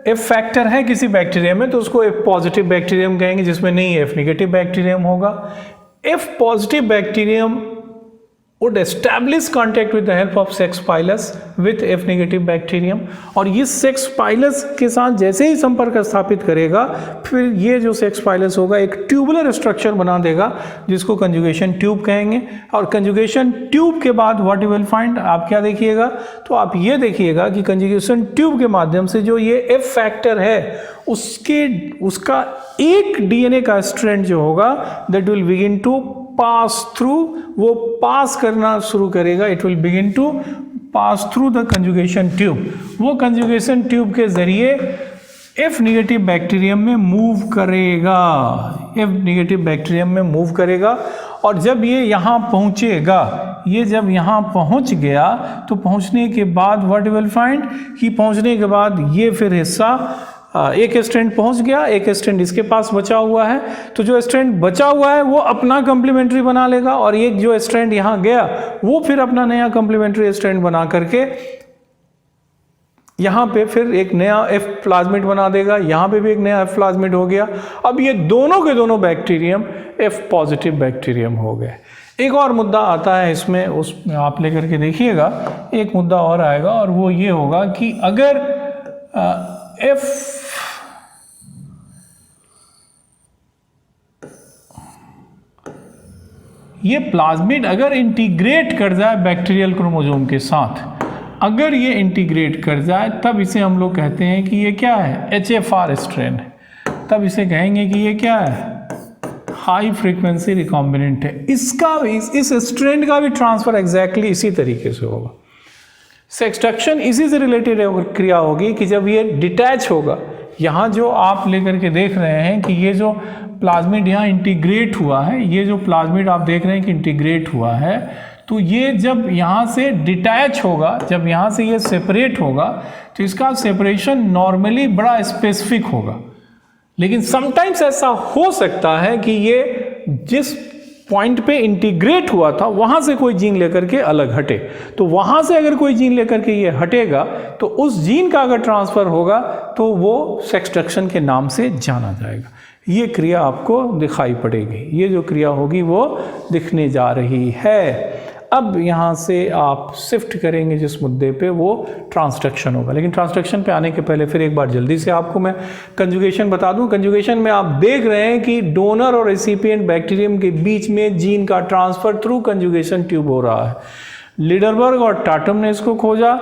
F फैक्टर है किसी बैक्टीरियम में तो उसको F पॉजिटिव बैक्टीरियम कहेंगे, जिसमें नहीं F नेगेटिव बैक्टीरियम होगा। F positive bacterium would establish contact with the help of sex pilus with F negative bacterium, और ये sex pilus के साथ जैसे ही संपर्क स्थापित करेगा फिर ये जो sex pilus होगा एक ट्यूबुलर स्ट्रक्चर बना देगा जिसको कंजुगेशन ट्यूब कहेंगे। और कंजुगेशन ट्यूब के बाद व्हाट यू विल फाइंड, आप क्या देखिएगा, तो आप ये देखिएगा कि कंजुगेशन ट्यूब के माध्यम से जो ये F फैक्टर है उसका एक DNA का स्ट्रैंड जो होगा that will begin to pass through, वो पास करना शुरू करेगा, it will begin to pass through the conjugation tube. वो कंजुगेशन ट्यूब के जरिए F नेगेटिव बैक्टीरियम में मूव करेगा, F नेगेटिव बैक्टीरियम में मूव करेगा। और जब ये यहाँ पहुँचेगा, ये जब यहाँ पहुँच गया तो पहुँचने के बाद व्हाट यू विल फाइंड कि पहुँचने के बाद ये फिर हिस्सा एक स्ट्रैंड पहुंच गया, एक स्ट्रैंड इसके पास बचा हुआ है, तो जो स्ट्रैंड बचा हुआ है वो अपना कम्प्लीमेंट्री बना लेगा और एक जो स्ट्रैंड यहाँ गया वो फिर अपना नया कम्प्लीमेंट्री स्ट्रैंड बना करके यहाँ पे फिर एक नया F प्लाज्मिड बना देगा, यहाँ पे भी एक नया F प्लाज्मिड हो गया। अब ये दोनों के दोनों बैक्टीरियम F पॉजिटिव बैक्टीरियम हो गए। एक और मुद्दा आता है इसमें, उसमें आप लेकर के देखिएगा, एक मुद्दा और आएगा और वो ये होगा कि अगर F ये प्लाज्मिड अगर इंटीग्रेट कर जाए बैक्टीरियल क्रोमोसोम के साथ, अगर ये इंटीग्रेट कर जाए तब इसे हम लोग कहते हैं कि ये क्या है, HFR स्ट्रेन है। तब इसे कहेंगे कि ये क्या है, हाई फ्रीक्वेंसी रिकॉम्बिनेंट है। इसका भी, इस स्ट्रेन का भी ट्रांसफर एग्जैक्टली इसी तरीके से होगा। सेक्सडक्शन इसी से रिलेटेड क्रिया होगी कि जब ये डिटैच होगा, यहाँ जो आप लेकर के देख रहे हैं कि ये जो प्लाज्मिड यहाँ इंटीग्रेट हुआ है, ये जो प्लाज्मिड आप देख रहे हैं कि इंटीग्रेट हुआ है, तो ये जब यहाँ से डिटैच होगा, जब यहाँ से ये सेपरेट होगा तो इसका सेपरेशन नॉर्मली बड़ा स्पेसिफिक होगा। लेकिन समटाइम्स ऐसा हो सकता है कि ये जिस पॉइंट पे इंटीग्रेट हुआ था वहां से कोई जीन लेकर के अलग हटे, तो वहां से अगर कोई जीन लेकर के ये हटेगा तो उस जीन का अगर ट्रांसफर होगा तो वो सेक्स रिडक्शन के नाम से जाना जाएगा। ये क्रिया आपको दिखाई पड़ेगी, ये जो क्रिया होगी वो दिखने जा रही है। अब यहाँ से आप शिफ्ट करेंगे जिस मुद्दे पे, वो ट्रांसडक्शन होगा। लेकिन ट्रांसडक्शन पे आने के पहले फिर एक बार जल्दी से आपको मैं कंजुगेशन बता दूं। कंजुगेशन में आप देख रहे हैं कि डोनर और रेसिपिएंट बैक्टीरियम के बीच में जीन का ट्रांसफर थ्रू कंजुगेशन ट्यूब हो रहा है। लिडरबर्ग और टाटम ने इसको खोजा।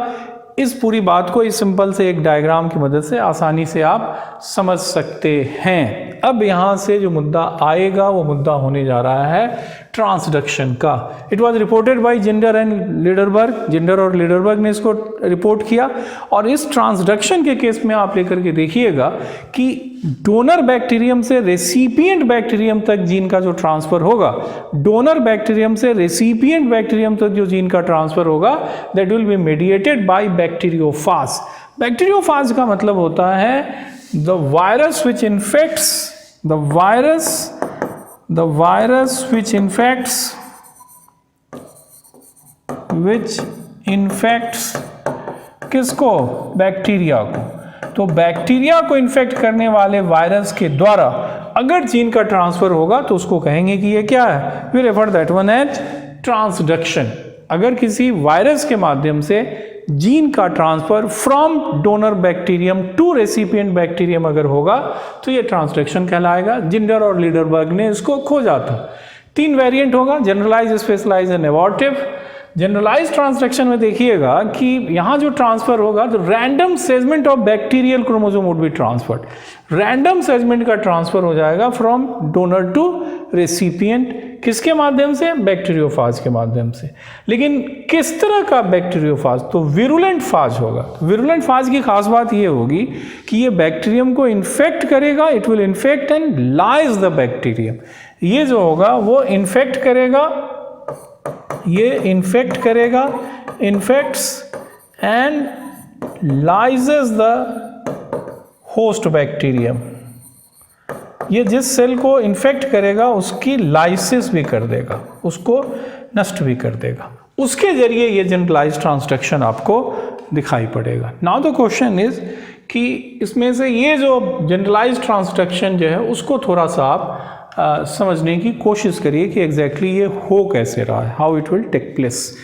इस पूरी बात को इस सिंपल से एक डायग्राम की मदद से आसानी से आप समझ सकते हैं। अब यहाँ से जो मुद्दा आएगा वो मुद्दा होने जा रहा है ट्रांसडक्शन का। It was reported by Zinder and Lederberg, Zinder और लिडरबर्ग ने इसको रिपोर्ट किया। और इस ट्रांसडक्शन के केस में आप लेकर के देखिएगा कि डोनर बैक्टीरियम से रेसिपिएंट बैक्टीरियम तक जीन का जो ट्रांसफर होगा, डोनर बैक्टीरियम से रेसिपिएंट बैक्टीरियम तक जो जीन का ट्रांसफर होगा, that will B mediated bye bacteriophage. Bacteriophage का मतलब होता है the virus which infects the virus which infects किसको? बैक्टीरिया को। तो बैक्टीरिया को इन्फेक्ट करने वाले वायरस के द्वारा अगर जीन का ट्रांसफर होगा तो उसको कहेंगे कि ये क्या है? We refer that one as transduction. अगर किसी वायरस के माध्यम से जीन का transfer from donor bacterium to recipient bacterium अगर होगा तो ये ट्रांसडक्शन कहलाएगा। जिंडर और लिडरबर्ग ने इसको खोजा था। 3 वेरिएंट होगा, generalise, specialise and abortive. Generalise transduction में देखिएगा कि यहाँ जो ट्रांसफर होगा तो random segment of bacterial chromosome would be transferred. Random segment का ट्रांसफर हो जाएगा फ्रॉम डोनर टू रेसिपिएंट। किसके माध्यम से? बैक्टीरियोफाज के माध्यम से। लेकिन किस तरह का बैक्टीरियोफाज? तो विरुलेंट फाज होगा। विरुलेंट फाज की खास बात ये होगी कि ये बैक्टीरियम को इन्फेक्ट करेगा, it will infect and lyse the bacterium. ये जो होगा वो इन्फेक्ट करेगा, ये इन्फेक्ट करेगा, infects and lyses the host bacterium. ये जिस सेल को इन्फेक्ट करेगा उसकी लाइसिस भी कर देगा, उसको नष्ट भी कर देगा। उसके जरिए ये जनरलाइज ट्रांसडक्शन आपको दिखाई पड़ेगा। नाउ द क्वेश्चन इज कि इसमें से ये जो जनरलाइज ट्रांसडक्शन जो है उसको थोड़ा सा आप समझने की कोशिश करिए कि एग्जैक्टली ये हो कैसे रहा है, how it will take place.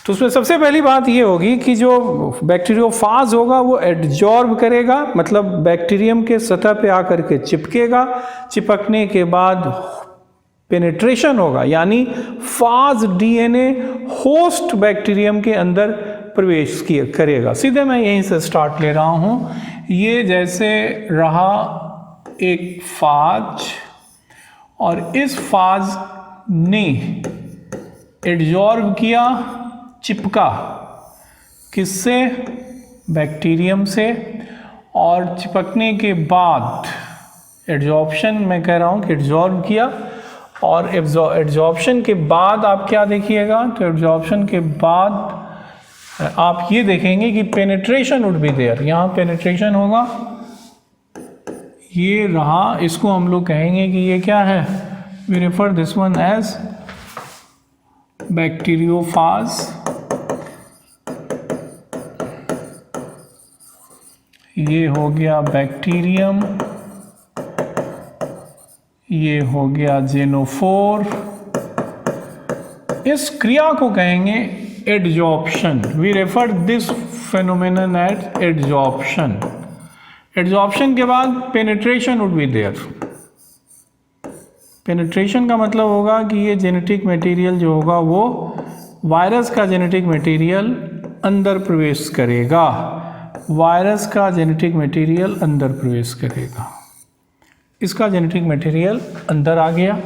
तो उसमें सबसे पहली बात ये होगी कि जो बैक्टीरियोफाज होगा वो एडजॉर्ब करेगा, मतलब बैक्टीरियम के सतह पे आकर के चिपकेगा। चिपकने के बाद पेनिट्रेशन होगा, यानी फाज डीएनए होस्ट बैक्टीरियम के अंदर प्रवेश करेगा। सीधे मैं यहीं से स्टार्ट ले रहा हूँ। ये जैसे रहा एक फाज और इस फाज ने एडजॉर्ब किया, चिपका किससे? बैक्टीरियम से। और चिपकने के बाद एडजॉर्प्शन, मैं कह रहा हूँ कि एडजॉर्ब किया, और एडजॉर्प्शन के बाद आप क्या देखिएगा? तो एडजॉर्प्शन के बाद आप ये देखेंगे कि पेनिट्रेशन वुड बी देयर। यहाँ पेनिट्रेशन होगा, ये रहा, इसको हम लोग कहेंगे कि ये क्या है? We refer this one as bacteriophage. ये हो गया बैक्टीरियम, ये हो गया जेनोफोर। इस क्रिया को कहेंगे adsorption. We refer this phenomenon as adsorption. Adsorption के बाद penetration would be there. Penetration का मतलब होगा कि ये जेनेटिक मटेरियल जो होगा वो वायरस का जेनेटिक मटेरियल अंदर प्रवेश करेगा। वायरस का जेनेटिक मटेरियल अंदर प्रवेश करेगा। इसका जेनेटिक मटेरियल अंदर आ गया।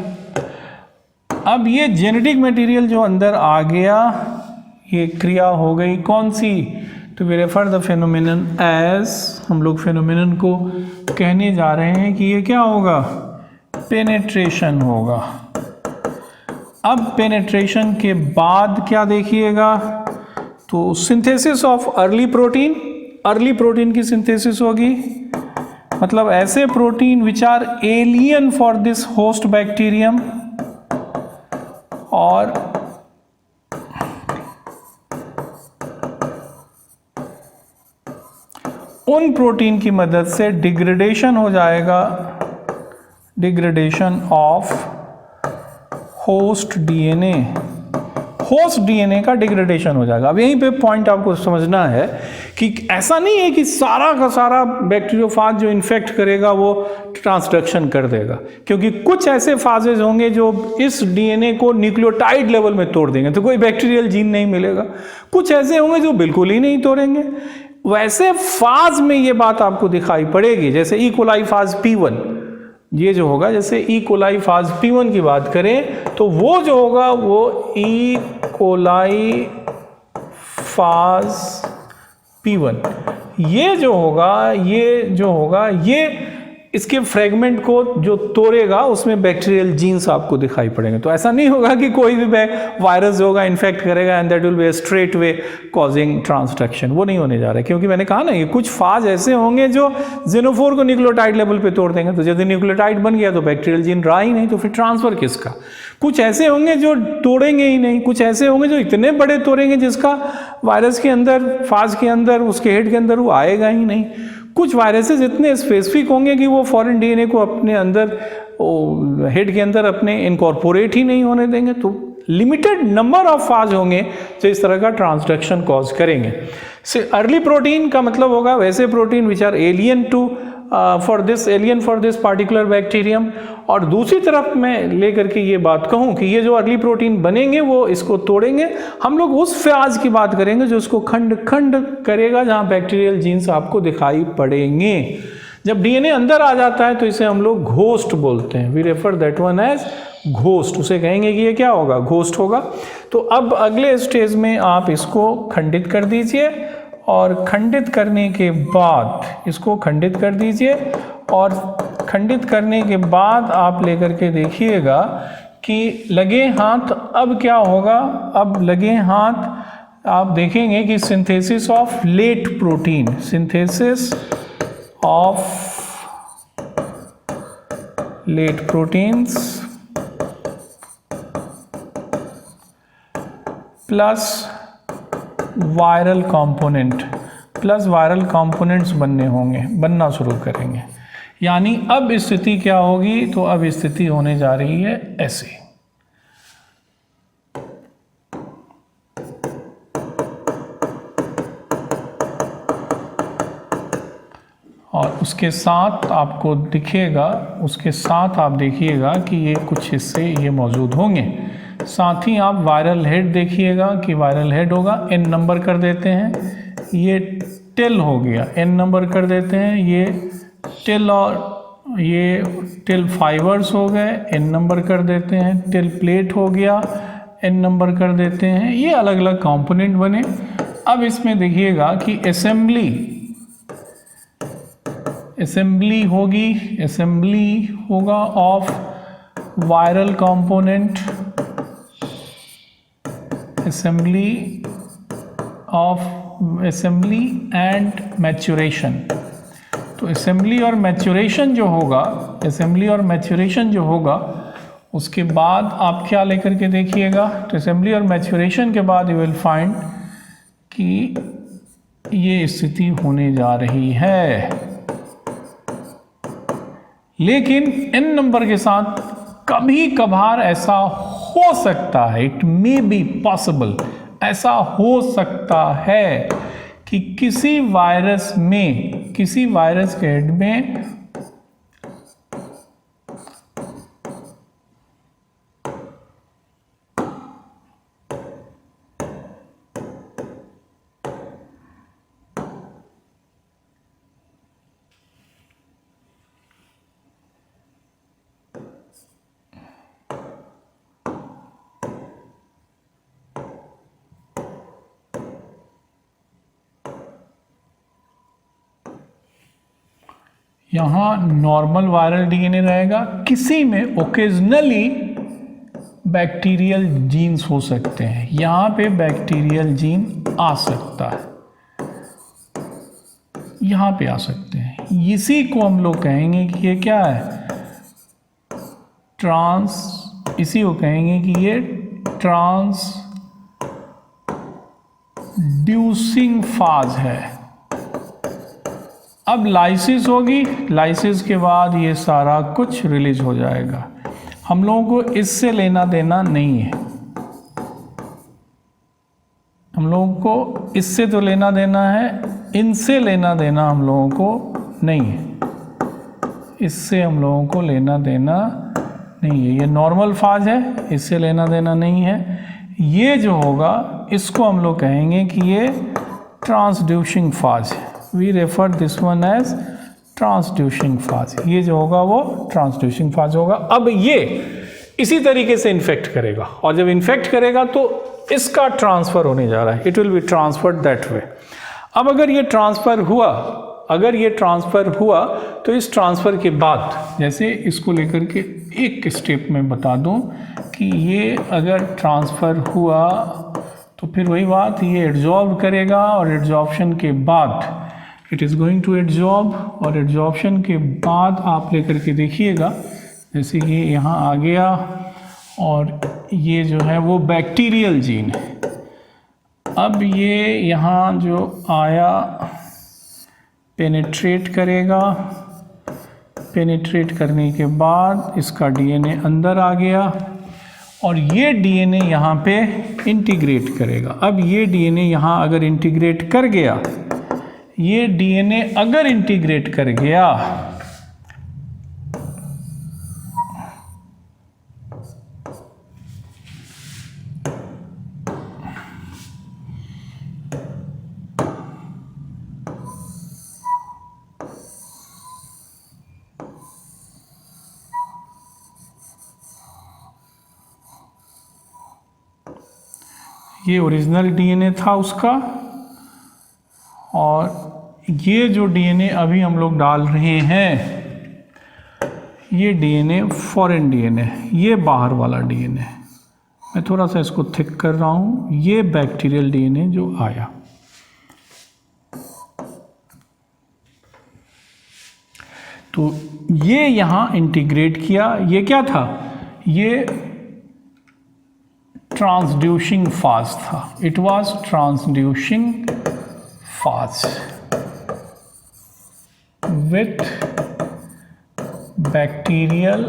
अब ये जेनेटिक मटेरियल जो अंदर आ गया, ये क्रिया हो गई कौन सी? तो we refer the phenomenon as, हम लोग फेनोमेनन को कहने जा रहे हैं कि ये क्या होगा? पेनेट्रेशन होगा। अब पेनेट्रेशन के बाद क्या देखिएगा? तो synthesis of early protein. Early protein की सिंथेसिस होगी, मतलब ऐसे protein which are alien for this host bacterium, और उन प्रोटीन की मदद से डिग्रेडेशन हो जाएगा, degradation of host DNA, host DNA का डिग्रेडेशन हो जाएगा। अब यहीं पे पॉइंट आपको समझना है कि ऐसा नहीं है कि सारा का सारा बैक्टीरियोफाज जो इन्फेक्ट करेगा वो ट्रांसडक्शन कर देगा, क्योंकि कुछ ऐसे फाजेज होंगे जो इस डीएनए को न्यूक्लियोटाइड लेवल में तोड़ देंगे तो कोई बैक्टीरियल जीन नहीं मिलेगा, कुछ ऐसे होंगे जो बिल्कुल ही नहीं तोड़ेंगे। वैसे फाज में ये बात आपको दिखाई पड़ेगी, जैसे ई कोलाई फाज P1, ये जो होगा, जैसे ई कोलाई फाज P1 की बात करें तो वो जो होगा वो ई कोलाई फाज P1, ये जो होगा ये इसके फ्रेगमेंट को जो तोड़ेगा उसमें बैक्टीरियल जीन्स आपको दिखाई पड़ेंगे। तो ऐसा नहीं होगा कि कोई भी वायरस जो होगा इन्फेक्ट करेगा and that will be straight way causing transduction, वो नहीं होने जा रहा है, क्योंकि मैंने कहा ना ये कुछ फाज ऐसे होंगे जो जेनोफोर को न्यूक्लियोटाइड लेवल पे तोड़ देंगे, तो यदि न्यूक्लियोटाइड बन गया तो बैक्टीरियल जीन रहा ही नहीं, तो फिर ट्रांसफर किसका। कुछ ऐसे होंगे जो तोड़ेंगे ही नहीं, कुछ ऐसे होंगे जो इतने बड़े तोड़ेंगे जिसका वायरस के अंदर, फाज के अंदर, उसके हेड के अंदर वो आएगा ही नहीं। कुछ वायरसेस इतने स्पेसिफिक होंगे कि वो फॉरेन डीएनए को अपने अंदर, हेड के अंदर अपने इनकॉर्पोरेट ही नहीं होने देंगे। तो लिमिटेड नंबर ऑफ फाज होंगे जो इस तरह का ट्रांसडक्शन कॉज करेंगे। अर्ली प्रोटीन का मतलब होगा वैसे protein which are alien to for this particular bacterium. और दूसरी तरफ मैं लेकर के ये बात कहूँ कि ये जो अर्ली प्रोटीन बनेंगे वो इसको तोड़ेंगे। हम लोग उस फाज की बात करेंगे जो इसको खंड खंड करेगा, जहाँ बैक्टीरियल जीन्स आपको दिखाई पड़ेंगे। जब डीएनए अंदर आ जाता है तो इसे हम लोग घोस्ट बोलते हैं, we refer that one as ghost. उसे कहेंगे कि ये क्या होगा, घोस्ट होगा। तो अब अगले स्टेज में आप इसको खंडित कर दीजिए, और खंडित करने के बाद इसको खंडित कर दीजिए, और खंडित करने के बाद आप लेकर के देखिएगा कि लगे हाथ अब क्या होगा। अब लगे हाथ आप देखेंगे कि synthesis of late protein, synthesis of late proteins plus viral components बनना शुरू करेंगे। यानी अब स्थिति क्या होगी, तो अब स्थिति होने जा रही है ऐसे। और उसके साथ आपको दिखेगा, उसके साथ आप देखिएगा कि ये कुछ हिस्से ये मौजूद होंगे। साथ ही आप वायरल हेड देखिएगा कि वायरल हेड होगा, n नंबर कर देते हैं, ये टेल हो गया, n नंबर कर देते हैं, ये टेल, और ये टेल फाइबर्स हो गए, n नंबर कर देते हैं, टेल प्लेट हो गया, n नंबर कर देते हैं। ये अलग अलग कंपोनेंट बने। अब इसमें देखिएगा कि असेंबली होगा of viral component, assembly and maturation. तो असेंबली और मैच्योरेशन जो होगा, उसके बाद आप क्या लेकर के देखिएगा, तो असेंबली और मैच्योरेशन के बाद यू विल फाइंड कि ये स्थिति होने जा रही है। लेकिन n नंबर के साथ कभी कभार ऐसा हो सकता है, इट मे बी पॉसिबल, ऐसा हो सकता है कि किसी वायरस के हेड में यहाँ नॉर्मल वायरल डीएनए रहेगा, किसी में ओकेजनली बैक्टीरियल जीन्स हो सकते हैं, यहाँ पे बैक्टीरियल जीन आ सकता है, यहाँ पे आ सकते हैं। इसी को हम लोग कहेंगे कि ये क्या है, इसी को कहेंगे कि ये ट्रांसड्यूसिंग फाज है। अब लाइसिस होगी, लाइसिस के बाद ये सारा कुछ रिलीज हो जाएगा। हम लोगों को इससे लेना देना नहीं है, हम लोगों को इससे तो लेना देना है, इनसे लेना देना हम लोगों को नहीं है, इससे हम लोगों को लेना देना नहीं है। ये नॉर्मल फाज है, इससे लेना देना नहीं है। ये जो होगा इसको हम लोग कहेंगे कि ये ट्रांसड्यूसिंग फाज है। We refer this one as transducing phage. ये जो होगा वो ट्रांसड्यूसिंग फाज होगा। अब ये इसी तरीके से इन्फेक्ट करेगा, और जब इन्फेक्ट करेगा तो इसका ट्रांसफ़र होने जा रहा है, it will be transferred that way. अब अगर ये ट्रांसफ़र हुआ तो इस ट्रांसफ़र के बाद, जैसे इसको लेकर के एक स्टेप में बता दूं कि ये अगर ट्रांसफ़र हुआ तो फिर वही बात, ये एड्जॉर्ब करेगा और एड्जॉर्प्शन के बाद it is going to adsorb, और एड्जॉर्प्शन के बाद आप लेकर के देखिएगा, जैसे ये यहाँ आ गया और ये जो है वो बैक्टीरियल जीन है। अब ये यहाँ जो आया पेनिट्रेट करेगा, पेनिट्रेट करने के बाद इसका डीएनए अंदर आ गया और ये डीएनए यहाँ पे इंटीग्रेट करेगा। अब ये डीएनए यहाँ अगर इंटीग्रेट कर गया, ये डीएनए अगर इंटीग्रेट कर गया ये ओरिजिनल डीएनए था उसका, और ये जो डीएनए अभी हम लोग डाल रहे हैं ये डीएनए फॉरेन डीएनए, ये बाहर वाला डीएनए। मैं थोड़ा सा इसको थिक कर रहा हूँ। ये बैक्टीरियल डीएनए जो आया, तो ये यहाँ इंटीग्रेट किया। ये क्या था? ये ट्रांसड्यूसिंग फाज था। It was transducing phage with bacterial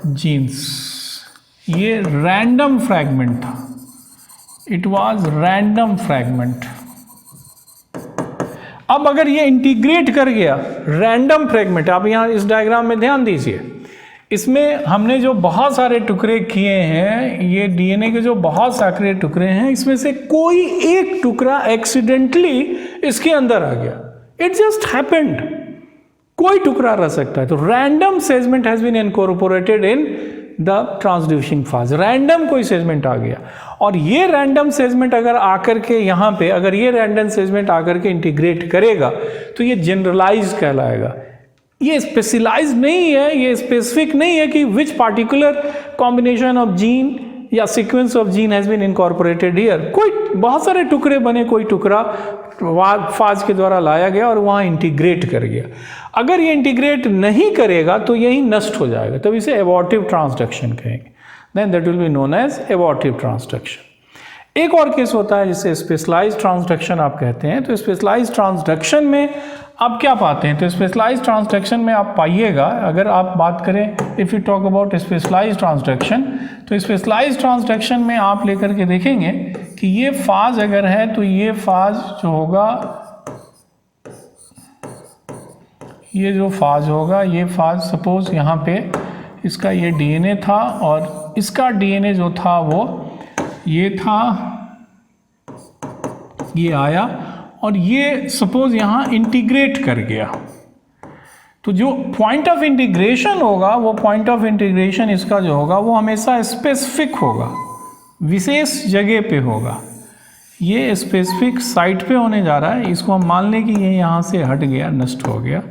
genes. ये रैंडम फ्रैगमेंट था, इट वाज रैंडम फ्रैगमेंट। अब अगर ये इंटीग्रेट कर गया, रैंडम फ्रैगमेंट, आप यहाँ इस डायग्राम में ध्यान दीजिए, इसमें हमने जो बहुत सारे टुकड़े किए हैं, ये डीएनए के जो बहुत सारे टुकड़े हैं, इसमें से कोई एक टुकड़ा एक्सीडेंटली इसके अंदर आ गया। इट जस्ट हैपेंड, कोई टुकड़ा रह सकता है। तो random segment has been incorporated in the transducing phage. Random कोई सेगमेंट आ गया, और ये रैंडम सेगमेंट अगर आकर के यहाँ पे, अगर ये रैंडम सेगमेंट आकर के इंटीग्रेट करेगा तो ये जनरलाइज कहलाएगा। ये स्पेशलाइज नहीं है, ये स्पेसिफिक नहीं है कि which particular combination of gene या sequence of gene has been incorporated here. कोई बहुत सारे टुकड़े बने, कोई टुकड़ा फाज के द्वारा लाया गया और वहाँ इंटीग्रेट कर गया। अगर ये इंटीग्रेट नहीं करेगा तो यही नष्ट हो जाएगा, तब इसे एबॉर्टिव ट्रांसडक्शन कहेंगे। Then that will be known as abortive transduction. एक और केस होता है जिसे स्पेशलाइज्ड ट्रांसडक्शन आप कहते हैं। तो स्पेशलाइज्ड ट्रांसडक्शन में आप क्या पाते हैं? तो स्पेशलाइज्ड ट्रांसडक्शन में आप पाइएगा, अगर आप बात करें, if you talk about specialised transduction, तो स्पेशलाइज्ड ट्रांसडक्शन में आप लेकर के देखेंगे कि ये फाज अगर है तो ये फाज जो होगा, ये जो फाज होगा, ये फाज सपोज यहाँ पे इसका ये डीएनए था और इसका डीएनए जो था वो ये था, ये आया और ये सपोज यहाँ इंटीग्रेट कर गया। तो जो पॉइंट ऑफ इंटीग्रेशन होगा, वो पॉइंट ऑफ इंटीग्रेशन इसका जो होगा वो हमेशा स्पेसिफिक होगा, विशेष जगह पे होगा। ये स्पेसिफिक साइट पे होने जा रहा है। इसको हम मान लें कि ये यहाँ से हट गया, नष्ट हो गया।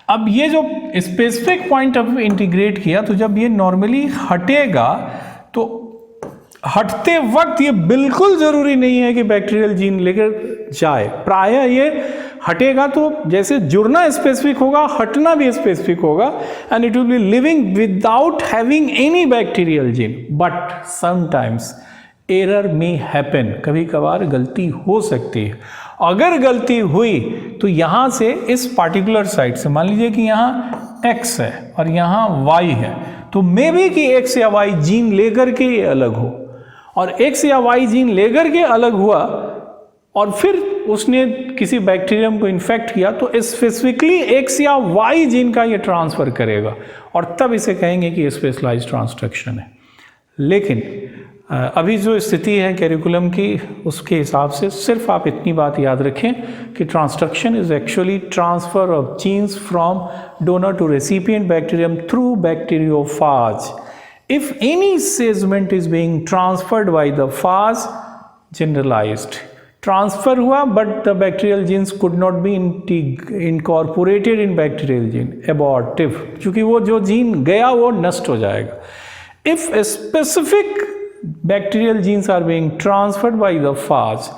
अब ये जो स्पेसिफिक पॉइंट ऑफ इंटीग्रेट किया, तो जब ये नॉर्मली हटेगा तो हटते वक्त ये बिल्कुल ज़रूरी नहीं है कि बैक्टीरियल जीन लेकर जाए। प्रायः ये हटेगा तो जैसे जुड़ना स्पेसिफिक होगा, हटना भी स्पेसिफिक होगा, and it will B living without having any bacterial gene. But sometimes error में हैपन, कभी कभार गलती हो सकती है। अगर गलती हुई तो यहाँ से इस पार्टिकुलर साइड से, मान लीजिए कि यहाँ x है और यहाँ y है, तो मे बी कि x या y जीन लेकर के ये अलग हो, और x या y जीन लेकर के अलग हुआ और फिर उसने किसी बैक्टीरियम को इन्फेक्ट किया तो स्पेसिफिकली x या y जीन का ये ट्रांसफर करेगा, और तब इसे कहेंगे कि स्पेशलाइज्ड ट्रांसक्रिप्शन है। लेकिन अभी जो स्थिति है कैरिकुलम की, उसके हिसाब से सिर्फ आप इतनी बात याद रखें कि transcription is actually transfer of genes from donor to recipient bacterium through bacteriophage. If any segment is being transferred by the phage, generalised transfer हुआ but the bacterial genes could not be incorporated in bacterial gene, abortive, क्योंकि वो जो gene गया वो नष्ट हो जाएगा। If specific bacterial genes are being transferred by the phage,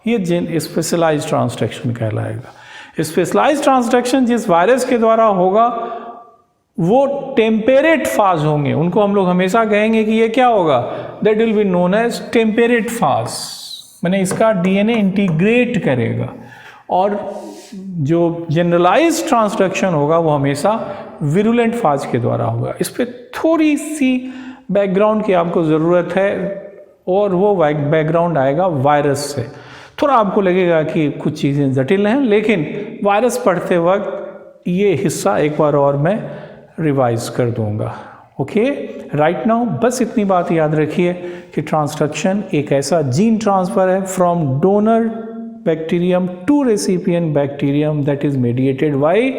ये जीन स्पेशलाइज्ड ट्रांसक्रिप्शन कहलाएगा। स्पेशलाइज्ड ट्रांसक्रिप्शन जिस वायरस के द्वारा होगा वो टेम्परेट फाज होंगे, उनको हम लोग हमेशा कहेंगे कि ये क्या होगा, that will be known as temperate phage, मैंने इसका डीएनए इंटीग्रेट करेगा। और जो जनरलाइज्ड ट्रांसक्रिप्शन होगा वो हमेशा विरुलेंट फाज के द्वारा होगा। इस पर थोड़ी सी बैकग्राउंड की आपको ज़रूरत है, और वो बैकग्राउंड आएगा वायरस से। थोड़ा आपको लगेगा कि कुछ चीज़ें जटिल हैं, लेकिन वायरस पढ़ते वक्त ये हिस्सा एक बार और मैं रिवाइज कर दूंगा। ओके, राइट नाउ बस इतनी बात याद रखिए कि ट्रांसक्रिप्शन एक ऐसा जीन ट्रांसफ़र है from donor bacterium to recipient bacterium that is mediated by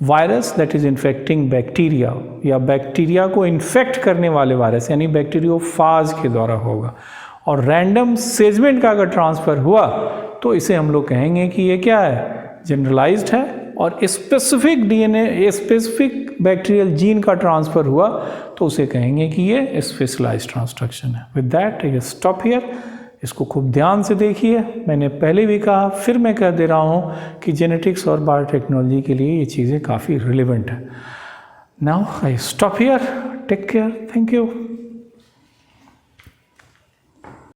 virus that is infecting bacteria, या बैक्टीरिया को इन्फेक्ट करने वाले वायरस यानी बैक्टीरियोफाज के द्वारा होगा। और रैंडम सेगमेंट का अगर ट्रांसफ़र हुआ तो इसे हम लोग कहेंगे कि ये क्या है, जनरलाइज्ड है। और specific DNA, specific bacterial gene का ट्रांसफ़र हुआ तो उसे कहेंगे कि ये स्पेशलाइज्ड ट्रांसक्रिप्शन है। With that I stop here. इसको खूब ध्यान से देखिए, मैंने पहले भी कहा, फिर मैं कह दे रहा हूँ कि जेनेटिक्स और बायोटेक्नोलॉजी के लिए ये चीज़ें काफ़ी रिलेवेंट हैं। Now I stop here, take care, thank you.